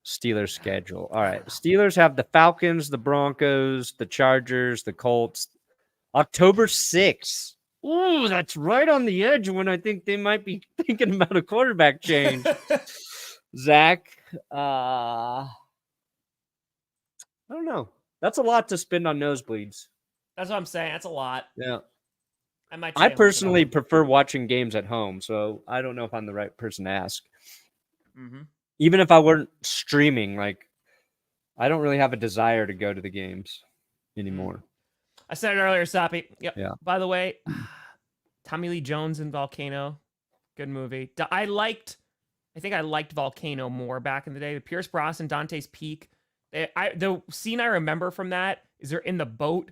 Speaker 1: Steelers schedule. All right. Steelers have the Falcons, the Broncos, the Chargers, the Colts. October 6th. Ooh, that's right on the edge when I think they might be thinking about a quarterback change. Zach, I don't know. That's a lot to spend on nosebleeds.
Speaker 2: That's what I'm saying. That's a lot.
Speaker 1: Yeah.
Speaker 2: I
Speaker 1: personally prefer watching games at home, so I don't know if I'm the right person to ask.
Speaker 2: Mm-hmm.
Speaker 1: Even if I weren't streaming, like, I don't really have a desire to go to the games anymore.
Speaker 2: I said it earlier, Soppy. Yep.
Speaker 1: Yeah.
Speaker 2: By the way, Tommy Lee Jones in Volcano, good movie. I think I liked Volcano more back in the day. The Pierce Brosnan, Dante's Peak. The scene I remember from that is they're in the boat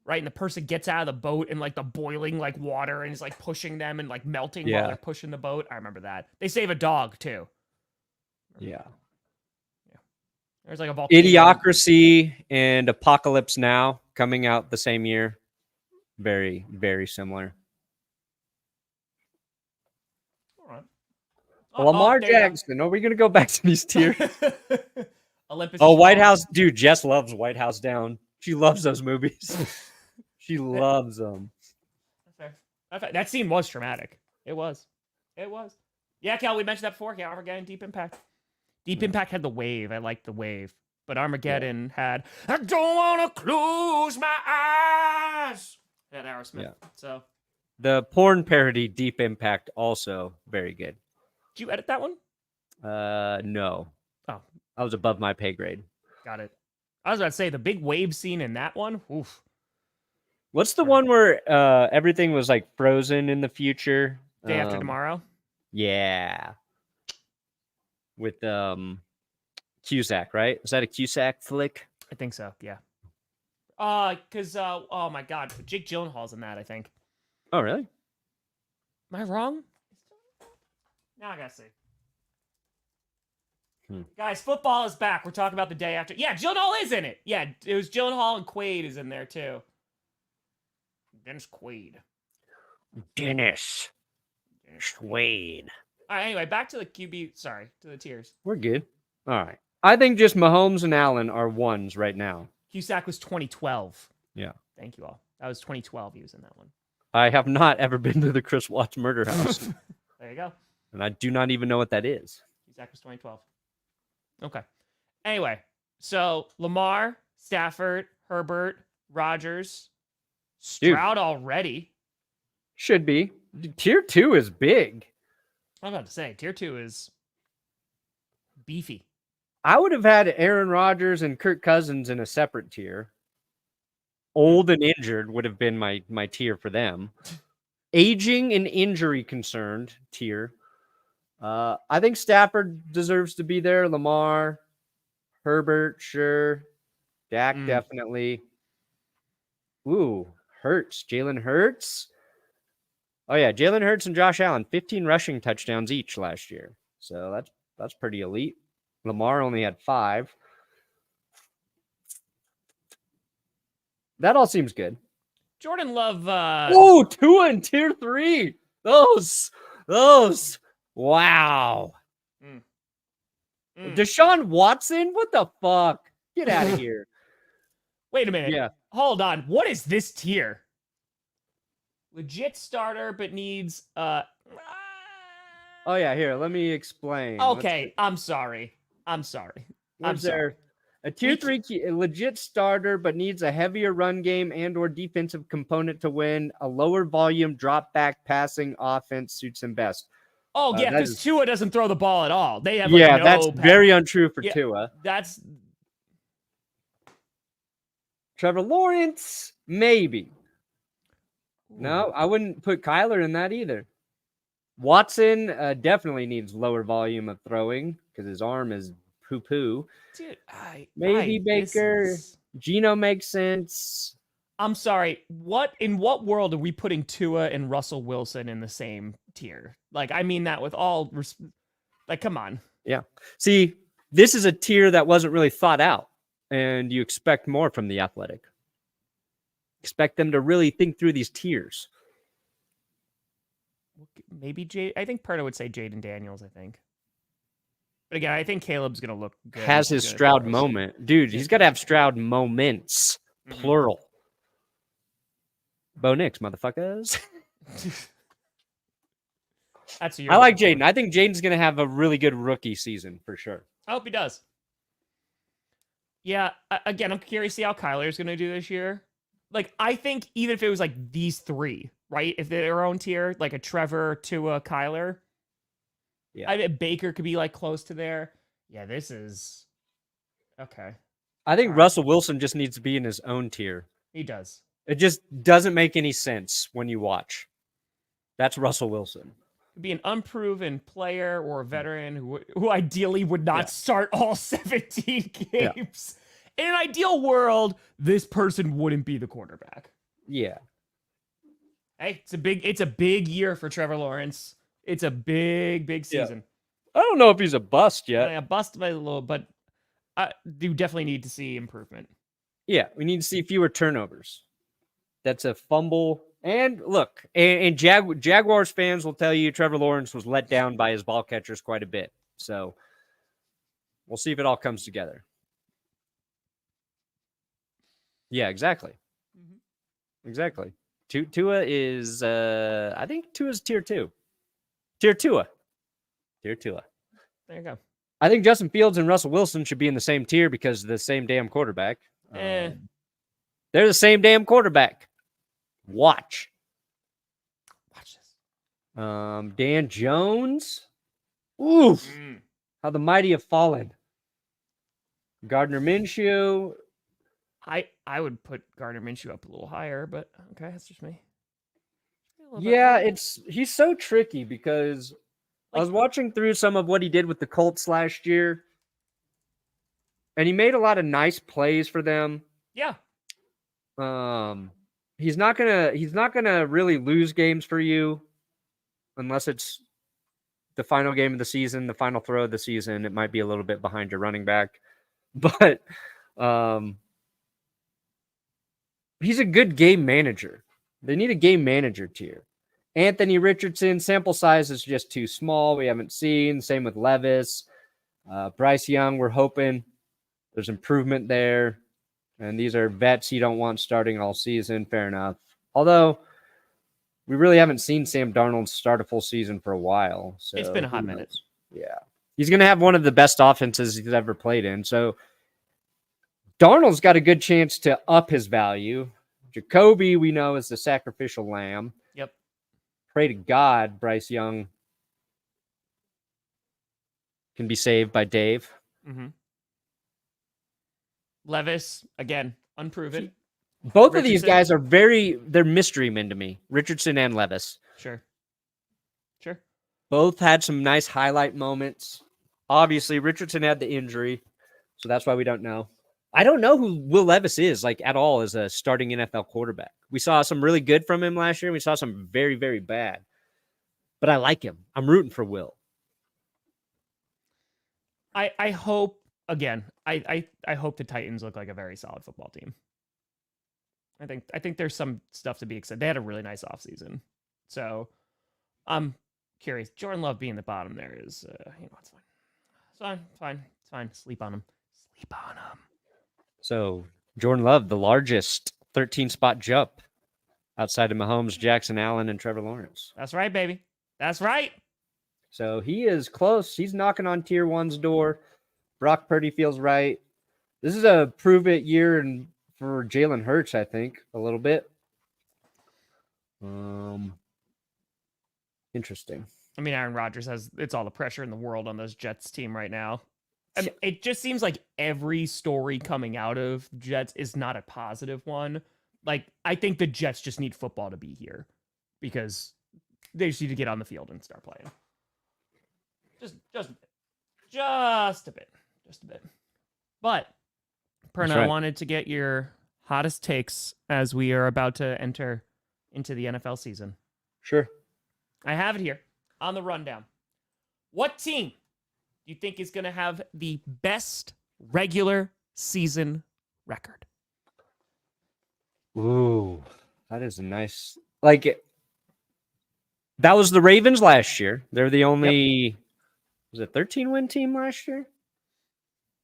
Speaker 2: right? And the person gets out of the boat in like the boiling like water and is like pushing them and like melting while they're pushing the boat. I remember that. They save a dog too.
Speaker 1: Yeah.
Speaker 2: There's like a volcano.
Speaker 1: Idiocracy and Apocalypse Now coming out the same year. Very, very similar.
Speaker 2: All right.
Speaker 1: Lamar Jackson. Are we going to go back to these tiers?
Speaker 2: Olympus.
Speaker 1: Oh, White House. Dude, Jess loves White House Down. She loves those movies. She loves them.
Speaker 2: That's fair. That scene was traumatic. It was. Yeah, Cal, we mentioned that before. Yeah, Armageddon, Deep Impact. Deep Impact had the wave. I liked the wave. But Armageddon had, I don't want to close my eyes. That Aerosmith. Yeah. So
Speaker 1: the porn parody Deep Impact also very good.
Speaker 2: Did you edit that one?
Speaker 1: No.
Speaker 2: Oh.
Speaker 1: I was above my pay grade.
Speaker 2: Got it. I was about to say the big wave scene in that one. Oof.
Speaker 1: What's the one where everything was like frozen in the future?
Speaker 2: Day After Tomorrow?
Speaker 1: Yeah. With Cusack, right? Is that a Cusack flick?
Speaker 2: I think so, yeah. Because oh my god, Jake Gyllenhaal's in that, I think.
Speaker 1: Oh, really?
Speaker 2: Am I wrong? Now I gotta see. Guys, football is back. We're talking about the day after. Yeah, Gyllenhaal is in it. Yeah, it was Gyllenhaal and Quaid is in there too. Dennis Quaid.
Speaker 1: Dennis Quaid.
Speaker 2: All right, anyway, back to the QB. Sorry, to the tiers.
Speaker 1: We're good. All right. I think just Mahomes and Allen are ones right now.
Speaker 2: Cusack was 2012.
Speaker 1: Yeah.
Speaker 2: Thank you all. That was 2012. He was in that one.
Speaker 1: I have not ever been to the Chris Watts murder house.
Speaker 2: There you go.
Speaker 1: And I do not even know what that is.
Speaker 2: Cusack was 2012. Okay. Anyway, so Lamar, Stafford, Herbert, Rodgers, Stroud already.
Speaker 1: Should be. Tier 2 is big.
Speaker 2: I'm about to say, tier 2 is beefy.
Speaker 1: I would have had Aaron Rodgers and Kirk Cousins in a separate tier. Old and injured would have been my tier for them. Aging and injury concerned tier. I think Stafford deserves to be there. Lamar, Herbert, sure. Dak, definitely. Ooh, Hurts. Jalen Hurts. Oh, yeah. Jalen Hurts and Josh Allen, 15 rushing touchdowns each last year. So that's pretty elite. Lamar only had 5. That all seems good.
Speaker 2: Jordan Love.
Speaker 1: Oh, Tua in tier 3. Those. Wow. Deshaun Watson? What the fuck? Get out of here.
Speaker 2: Wait a minute.
Speaker 1: Yeah.
Speaker 2: Hold on. What is this tier? Legit starter, but needs
Speaker 1: Oh yeah, here, let me explain.
Speaker 2: Okay, I'm sorry. I'm
Speaker 1: there? A tier 3 a legit starter, but needs a heavier run game and or defensive component to win. A lower volume drop back passing offense suits him best.
Speaker 2: Oh yeah, because Tua doesn't throw the ball at all. They have
Speaker 1: that's very untrue for Tua.
Speaker 2: That's
Speaker 1: Trevor Lawrence, maybe. No, I wouldn't put Kyler in that either. Watson definitely needs lower volume of throwing because his arm is poo-poo.
Speaker 2: Dude,
Speaker 1: maybe Baker. Geno makes sense.
Speaker 2: I'm sorry. In what world are we putting Tua and Russell Wilson in the same tier? Like, I mean that with all like, come on.
Speaker 1: Yeah. See, this is a tier that wasn't really thought out, and you expect more from the Athletic. Expect them to really think through these tiers.
Speaker 2: Maybe I think Perna would say Jaden Daniels, I think. But again, I think Caleb's going to look good.
Speaker 1: Has his Stroud moment. Dude, he's got to have Stroud moments. Plural. Bo Nix, motherfuckers. I like Jaden. I think Jaden's going to have a really good rookie season for sure.
Speaker 2: I hope he does. Yeah, again, I'm curious to see how Kyler's going to do this year. Like, I think even if it was like these 3, right? If they're their own tier, like a Trevor, Tua, Kyler. Yeah. I bet Baker could be like close to there. Yeah, this is okay.
Speaker 1: I think Russell Wilson just needs to be in his own tier.
Speaker 2: He does.
Speaker 1: It just doesn't make any sense when you watch. That's Russell Wilson.
Speaker 2: Could be an unproven player or a veteran who ideally would not start all 17 games. in an ideal world, this person wouldn't be the quarterback.
Speaker 1: Yeah.
Speaker 2: Hey, it's a big year for Trevor Lawrence. It's a big season.
Speaker 1: I don't know if he's a bust yet.
Speaker 2: A bust by a little, but you definitely need to see improvement.
Speaker 1: Yeah, we need to see fewer turnovers. That's a fumble. And look, and Jaguars fans will tell you Trevor Lawrence was let down by his ball catchers quite a bit. So we'll see if it all comes together. Yeah, exactly. Exactly. Tua is, I think Tua's tier 2. Tier Tua.
Speaker 2: There you go.
Speaker 1: I think Justin Fields and Russell Wilson should be in the same tier because the same damn quarterback. They're the same damn quarterback. Watch this. Dan Jones. Oof. How the mighty have fallen. Gardner Minshew.
Speaker 2: I would put Gardner Minshew up a little higher, but okay, that's just me.
Speaker 1: Yeah, he's so tricky because I was watching through some of what he did with the Colts last year, and he made a lot of nice plays for them.
Speaker 2: Yeah.
Speaker 1: He's not gonna really lose games for you unless it's the final game of the season, the final throw of the season. It might be a little bit behind your running back, but he's a good game manager. They need a game manager tier. Anthony Richardson, sample size is just too small. We haven't seen. Same with Levis. Bryce Young, we're hoping there's improvement there. And these are vets you don't want starting all season. Fair enough. Although, we really haven't seen Sam Darnold start a full season for a while. So
Speaker 2: it's been a hot minute.
Speaker 1: Yeah. He's going to have one of the best offenses he's ever played in. So, Darnold's got a good chance to up his value. Jacoby, we know, is the sacrificial lamb.
Speaker 2: Yep.
Speaker 1: Pray to God Bryce Young can be saved by Dave.
Speaker 2: Mm-hmm. Levis, again, unproven.
Speaker 1: Both of these guys are they're mystery men to me. Richardson and Levis.
Speaker 2: Sure.
Speaker 1: Both had some nice highlight moments. Obviously, Richardson had the injury, so that's why we don't know. I don't know who Will Levis is, at all as a starting NFL quarterback. We saw some really good from him last year, and we saw some very, very bad. But I like him. I'm rooting for Will.
Speaker 2: I hope, again, I hope the Titans look like a very solid football team. I think there's some stuff to be excited. They had a really nice offseason. So I'm curious. Jordan Love being the bottom there is, it's fine. It's fine. Sleep on him.
Speaker 1: So Jordan Love, the largest 13-spot jump outside of Mahomes, Jackson Allen, and Trevor Lawrence.
Speaker 2: That's right, baby. That's right.
Speaker 1: So he is close. He's knocking on tier 1's door. Brock Purdy feels right. This is a prove-it year for Jalen Hurts, I think, a little bit. Interesting.
Speaker 2: I mean, Aaron Rodgers it's all the pressure in the world on this Jets team right now. It just seems like every story coming out of Jets is not a positive one. I think the Jets just need football to be here because they just need to get on the field and start playing. Just a bit. But Perna, right. I wanted to get your hottest takes as we are about to enter into the NFL season.
Speaker 1: Sure.
Speaker 2: I have it here on the rundown. What team do you think is going to have the best regular season record?
Speaker 1: Ooh, that is a nice... that was the Ravens last year. They're the only... Was it 13-win team last year?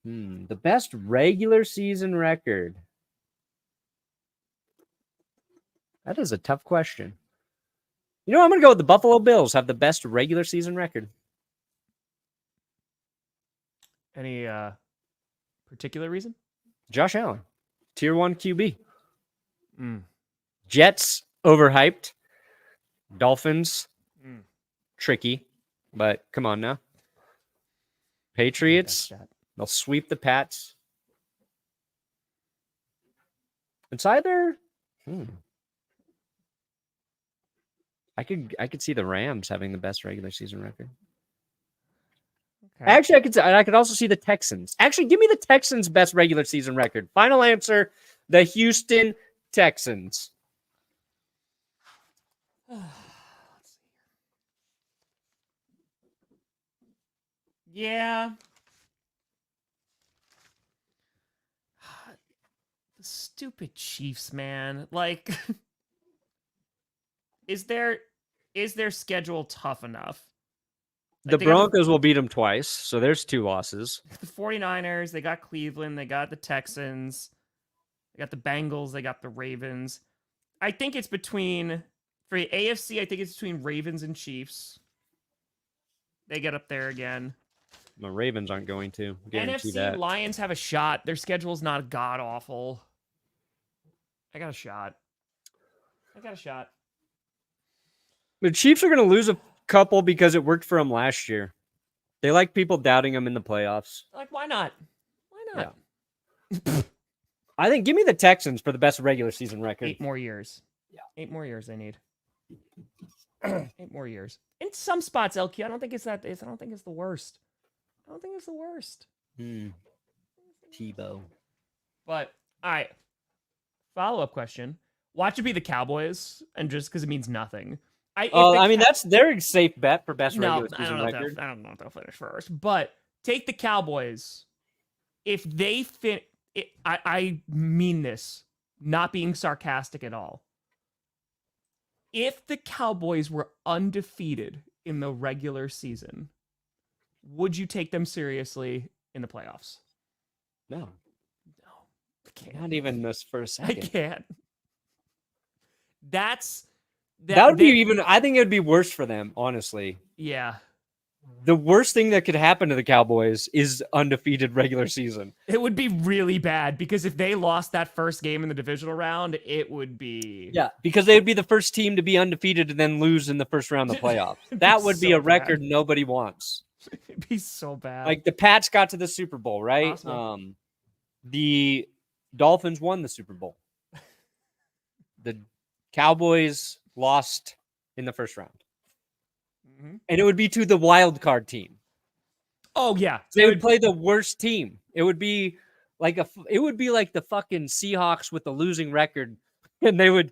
Speaker 1: The best regular season record. That is a tough question. I'm going to go with the Buffalo Bills have the best regular season record.
Speaker 2: Any particular reason?
Speaker 1: Josh Allen, tier 1 QB. Jets, overhyped. Dolphins, tricky. But come on now. Patriots, they'll sweep the Pats. It's either... I could see the Rams having the best regular season record.
Speaker 2: Okay.
Speaker 1: Actually, I could also see the Texans. Actually, give me the Texans' best regular season record. Final answer: the Houston Texans.
Speaker 2: Let's see. Yeah. The stupid Chiefs, man. Like, is their schedule tough enough?
Speaker 1: The Broncos will beat them twice, so there's 2 losses.
Speaker 2: The 49ers, they got Cleveland, they got the Texans, they got the Bengals, they got the Ravens. I think it's between, for the AFC, I think it's between Ravens and Chiefs. They get up there again.
Speaker 1: The Ravens aren't going to. Guarantee
Speaker 2: NFC,
Speaker 1: that.
Speaker 2: Lions have a shot. Their schedule's not god-awful. I got a shot.
Speaker 1: The Chiefs are going to lose a couple because it worked for them last year. They like people doubting them in the playoffs.
Speaker 2: Like, why not?
Speaker 1: Yeah. I think give me the Texans for the best regular season record.
Speaker 2: 8 more years.
Speaker 1: Yeah.
Speaker 2: 8 more years they need. 8 more years. In some spots, LQ, I don't think it's the worst.
Speaker 1: Tebow.
Speaker 2: But, all right. Follow-up question. Watch it be the Cowboys, and just because it means nothing.
Speaker 1: That's their safe bet for best regular season record.
Speaker 2: I don't know if they'll finish first, but take the Cowboys. If they I mean this, not being sarcastic at all. If the Cowboys were undefeated in the regular season, would you take them seriously in the playoffs?
Speaker 1: No,
Speaker 2: I can't.
Speaker 1: Not even this for a second.
Speaker 2: I can't.
Speaker 1: That would be even. I think it would be worse for them, honestly.
Speaker 2: Yeah.
Speaker 1: The worst thing that could happen to the Cowboys is undefeated regular season.
Speaker 2: It would be really bad because if they lost that first game in the divisional round, it would be...
Speaker 1: Yeah, because they would be the first team to be undefeated and then lose in the first round of the playoffs. That would be a record nobody wants.
Speaker 2: It'd be so bad.
Speaker 1: Like the Pats got to the Super Bowl, right?
Speaker 2: Possible.
Speaker 1: The Dolphins won the Super Bowl. The Cowboys lost in the first round. And it would be to the wild card team.
Speaker 2: Oh yeah,
Speaker 1: they would play the worst team. It would be like the fucking Seahawks with the losing record, and they would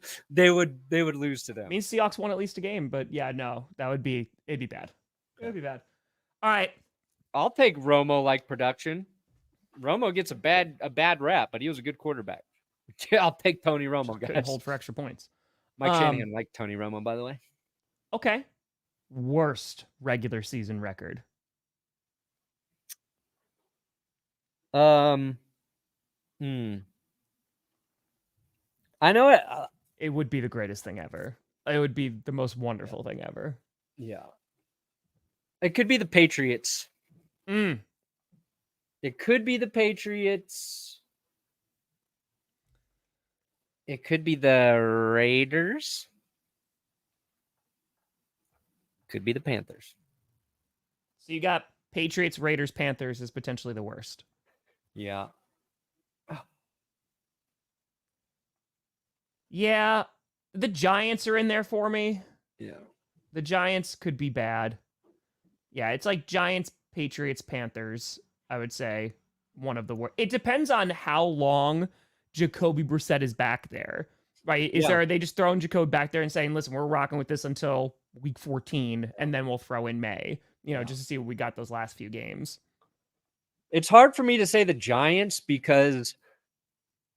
Speaker 1: lose to them.
Speaker 2: I mean, Seahawks won at least a game, but yeah, no, it'd be bad. It would be bad. All right,
Speaker 1: I'll take Romo like production. Romo gets a bad rap, but he was a good quarterback. I'll take Tony Romo, guys.
Speaker 2: Couldn't hold for extra points.
Speaker 1: Mike Shanahan liked Tony Romo, by the way.
Speaker 2: Okay. Worst regular season record.
Speaker 1: I know it.
Speaker 2: It would be the greatest thing ever. It would be the most wonderful thing ever.
Speaker 1: Yeah. It could be the Patriots. It could be the Patriots. It could be the Raiders. Could be the Panthers.
Speaker 2: So you got Patriots, Raiders, Panthers is potentially the worst.
Speaker 1: Yeah.
Speaker 2: Yeah. The Giants are in there for me.
Speaker 1: Yeah.
Speaker 2: The Giants could be bad. Yeah, it's like Giants, Patriots, Panthers, I would say. One of the worst. It depends on how long Jacoby Brissett is back there. Right? Are they just throwing Jacoby back there and saying, listen, we're rocking with this until week 14, and then we'll throw in May, just to see what we got those last few games.
Speaker 1: It's hard for me to say the Giants because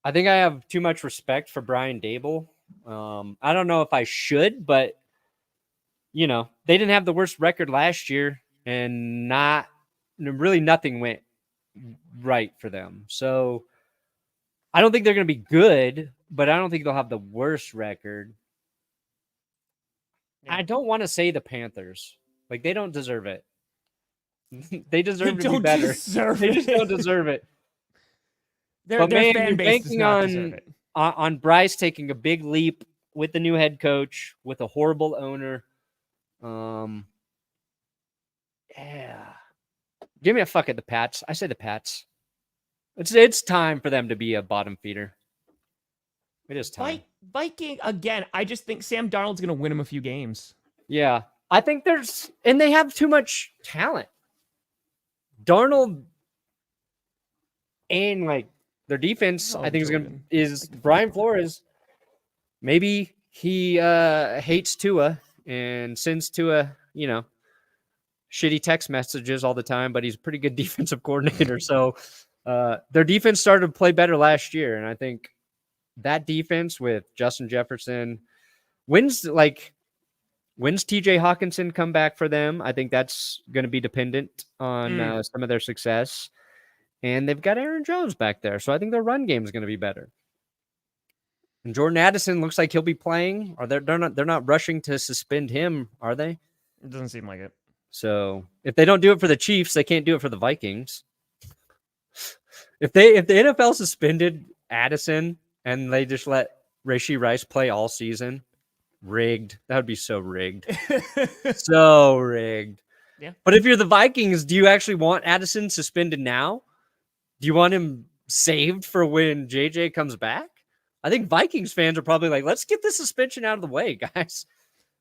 Speaker 1: I think I have too much respect for Brian Daboll. I don't know if I should, but they didn't have the worst record last year, and nothing went right for them. So I don't think they're going to be good, but I don't think they'll have the worst record. Yeah. I don't want to say the Panthers. Like, they don't deserve it. They deserve to be better. They just don't deserve it.
Speaker 2: Their fan base does not deserve it.
Speaker 1: On Bryce taking a big leap with the new head coach, with a horrible owner. Yeah. Give me a fuck at the Pats. I say the Pats. It's time for them to be a bottom feeder. It is time.
Speaker 2: Viking, again, I just think Sam Darnold's going to win him a few games.
Speaker 1: Yeah. I think and they have too much talent. Darnold and like their defense, I think is Brian Flores. Maybe he hates Tua and sends Tua, shitty text messages all the time, but he's a pretty good defensive coordinator. So their defense started to play better last year, and I think that defense with Justin Jefferson wins TJ Hawkinson come back for them. I think that's going to be dependent on some of their success. And they've got Aaron Jones back there. So I think their run game is going to be better. And Jordan Addison looks like he'll be playing. Or they're not rushing to suspend him, are they?
Speaker 2: It doesn't seem like it. So
Speaker 1: if they don't do it for the Chiefs, they can't do it for the Vikings. If the NFL suspended Addison and they just let Rashee Rice play all season, rigged. That would be so rigged. So rigged.
Speaker 2: Yeah.
Speaker 1: But if you're the Vikings, do you actually want Addison suspended now? Do you want him saved for when JJ comes back? I think Vikings fans are probably like, let's get the suspension out of the way, guys.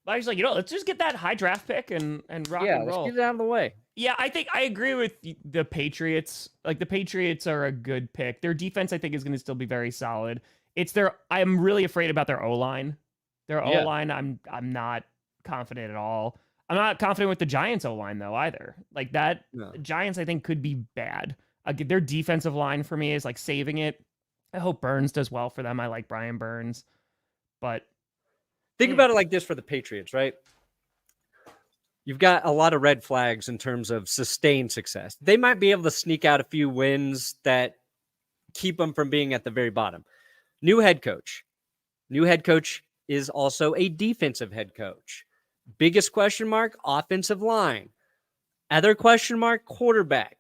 Speaker 2: Vikings like, let's just get that high draft pick and rock and roll.
Speaker 1: Let's get it out of the way.
Speaker 2: Yeah, I think I agree with the Patriots. Like, the Patriots are a good pick. Their defense, I think, is going to still be very solid. I'm really afraid about their O-line. Their O-line, I'm not confident at all. I'm not confident with the Giants O-line, though, either. Like, that, Giants, I think, could be bad. Their defensive line, for me, is, like, saving it. I hope Burns does well for them. I like Brian Burns. But
Speaker 1: think about it like this for the Patriots, right? You've got a lot of red flags in terms of sustained success. They might be able to sneak out a few wins that keep them from being at the very bottom. New head coach. New head coach is also a defensive head coach. Biggest question mark, offensive line. Other question mark, quarterback.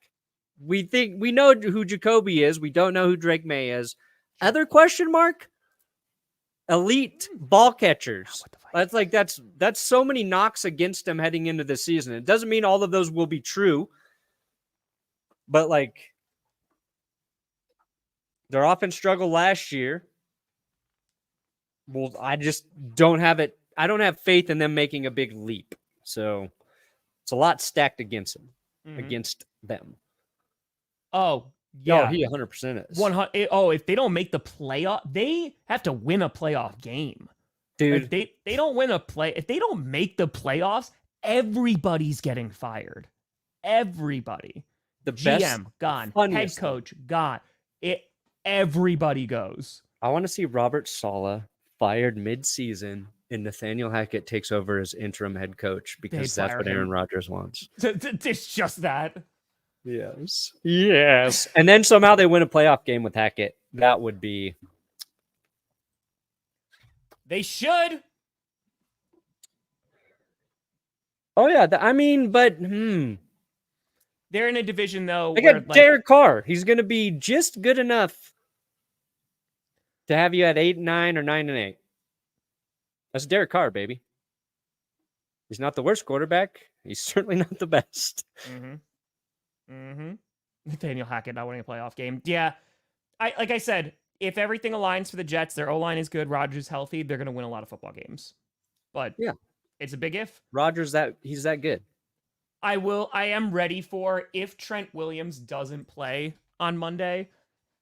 Speaker 1: We know who Jacoby is. We don't know who Drake May is. Other question mark, elite ball catchers. That's so many knocks against them heading into the season. It doesn't mean all of those will be true, but like their offense struggled last year. Well, I just don't have it. I don't have faith in them making a big leap. So it's a lot stacked against them.
Speaker 2: Oh, yeah.
Speaker 1: He 100% is.
Speaker 2: If they don't make the playoff, they have to win a playoff game.
Speaker 1: Dude.
Speaker 2: Like they don't win if they don't make the playoffs, everybody's getting fired. Everybody.
Speaker 1: The
Speaker 2: GM
Speaker 1: best,
Speaker 2: gone. Head coach gone. Everybody goes.
Speaker 1: I want to see Robert Saleh fired mid-season and Nathaniel Hackett takes over as interim head coach because that's what Aaron Rodgers wants.
Speaker 2: It's just that.
Speaker 1: Yes. And then somehow they win a playoff game with Hackett. That would be.
Speaker 2: They should.
Speaker 1: Oh, yeah. But
Speaker 2: they're in a division, though.
Speaker 1: They got Derek Carr. He's going to be just good enough to have you at 8-9 or 9-8. That's Derek Carr, baby. He's not the worst quarterback. He's certainly not the best.
Speaker 2: Nathaniel Hackett not winning a playoff game. Yeah. Like I said, if everything aligns for the Jets, their O-line is good, Rodgers healthy, they're going to win a lot of football games. But yeah, it's a big if.
Speaker 1: Rodgers, he's that good.
Speaker 2: I am ready for if Trent Williams doesn't play on Monday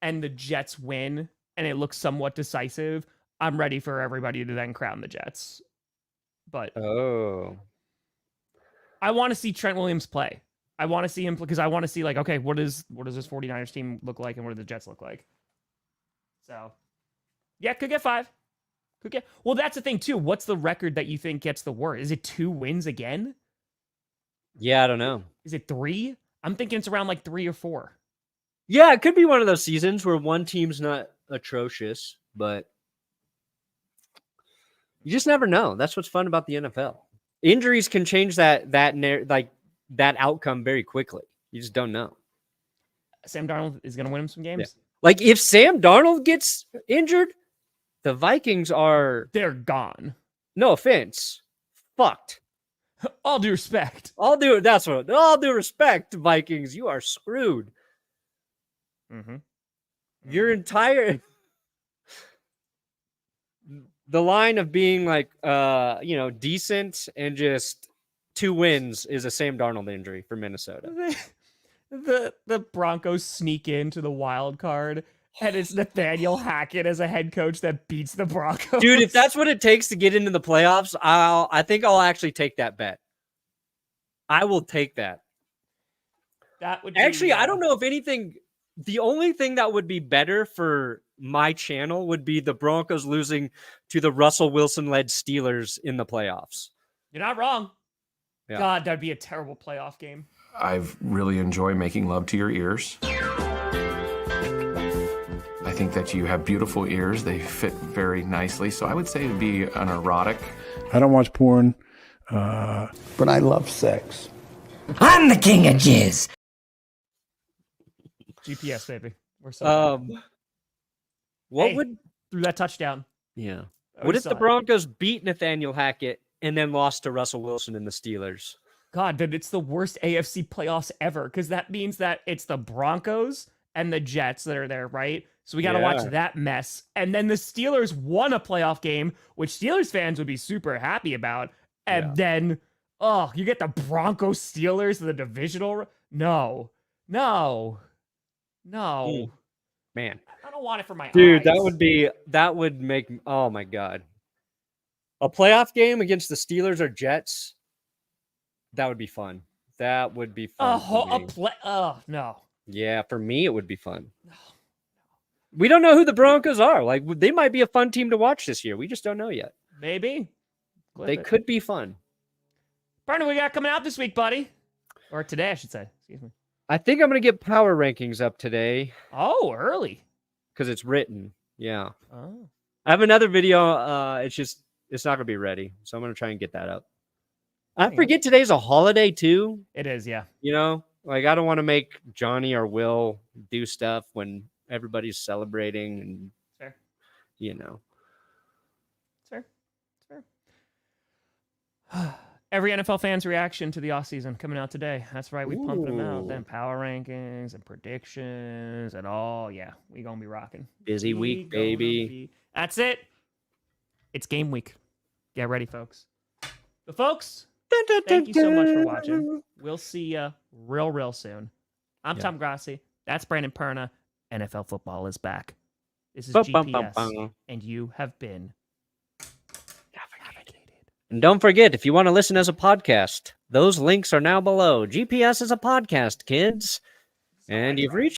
Speaker 2: and the Jets win and it looks somewhat decisive, I'm ready for everybody to then crown the Jets. But I want to see Trent Williams play. I want to see him because I want to see okay, what does this 49ers team look like and what do the Jets look like? So, yeah, could get 5. Well, that's the thing too. What's the record that you think gets the worst? Is it 2 wins again?
Speaker 1: Yeah, I don't know.
Speaker 2: Is it 3? I'm thinking it's around 3 or 4.
Speaker 1: Yeah, it could be one of those seasons where one team's not atrocious, but you just never know. That's what's fun about the NFL. Injuries can change that outcome very quickly. You just don't know.
Speaker 2: Sam Darnold is going to win him some games.
Speaker 1: Yeah. If Sam Darnold gets injured, the Vikings they're
Speaker 2: gone.
Speaker 1: No offense. Fucked.
Speaker 2: All due respect.
Speaker 1: All due respect, Vikings. You are screwed. Your entire the line of being decent and just 2 wins is a Sam Darnold injury for Minnesota.
Speaker 2: the Broncos sneak into the wild card, and it's Nathaniel Hackett as a head coach that beats the Broncos.
Speaker 1: Dude, if that's what it takes to get into the playoffs, I think I'll actually take that bet. I will take that.
Speaker 2: That would
Speaker 1: actually, I don't know if anything. The only thing that would be better for my channel would be the Broncos losing to the Russell Wilson-led Steelers in the playoffs.
Speaker 2: You're not wrong.
Speaker 1: Yeah.
Speaker 2: God, that'd be a terrible playoff game.
Speaker 5: I've really enjoyed making love to your ears. I think that you have beautiful ears. They fit very nicely. So I would say it would be an erotic.
Speaker 6: I don't watch porn.
Speaker 7: But I love sex.
Speaker 4: I'm the king of jizz.
Speaker 2: GPS, baby. We're so
Speaker 1: what would
Speaker 2: through that touchdown?
Speaker 1: Yeah. What if the Broncos beat Nathaniel Hackett and then lost to Russell Wilson and the Steelers?
Speaker 2: God, then it's the worst AFC playoffs ever, because that means that it's the Broncos and the Jets that are there, right? So we got to watch that mess. And then the Steelers won a playoff game, which Steelers fans would be super happy about. And then, you get the Broncos Steelers, the divisional. No.
Speaker 1: Man.
Speaker 2: I don't want it for my
Speaker 1: Dude,
Speaker 2: eyes.
Speaker 1: that would make, oh my God. A playoff game against the Steelers or Jets, that would be fun. That would be fun.
Speaker 2: No.
Speaker 1: Yeah, for me, it would be fun. We don't know who the Broncos are. Like, they might be a fun team to watch this year. We just don't know yet.
Speaker 2: Maybe.
Speaker 1: They could be fun.
Speaker 2: Brandon, we got coming out this week, buddy. Or today, I should say. Excuse me.
Speaker 1: I think I'm going to get power rankings up today.
Speaker 2: Oh, early.
Speaker 1: Because it's written. Yeah.
Speaker 2: Oh.
Speaker 1: I have another video. It's not going to be ready. So I'm going to try and get that up. I forget today's a holiday too.
Speaker 2: It is, yeah.
Speaker 1: You know, like I don't want to make Johnny or Will do stuff when everybody's celebrating and,
Speaker 2: Fair.
Speaker 1: You know.
Speaker 2: It's fair. Every NFL fan's reaction to the offseason coming out today. That's right. We pumping them out. Then power rankings and predictions and all. Yeah, we going to be rocking.
Speaker 1: Busy week, baby.
Speaker 2: That's it. It's game week. Get ready, folks. The folks, thank you so much for watching. We'll see you real soon. I'm Tom Grossi. That's Brandon Perna. NFL football is back. This is GPS, and you have been navigated.
Speaker 1: And don't forget, if you want to listen as a podcast, those links are now below. GPS is a podcast, kids. And you've reached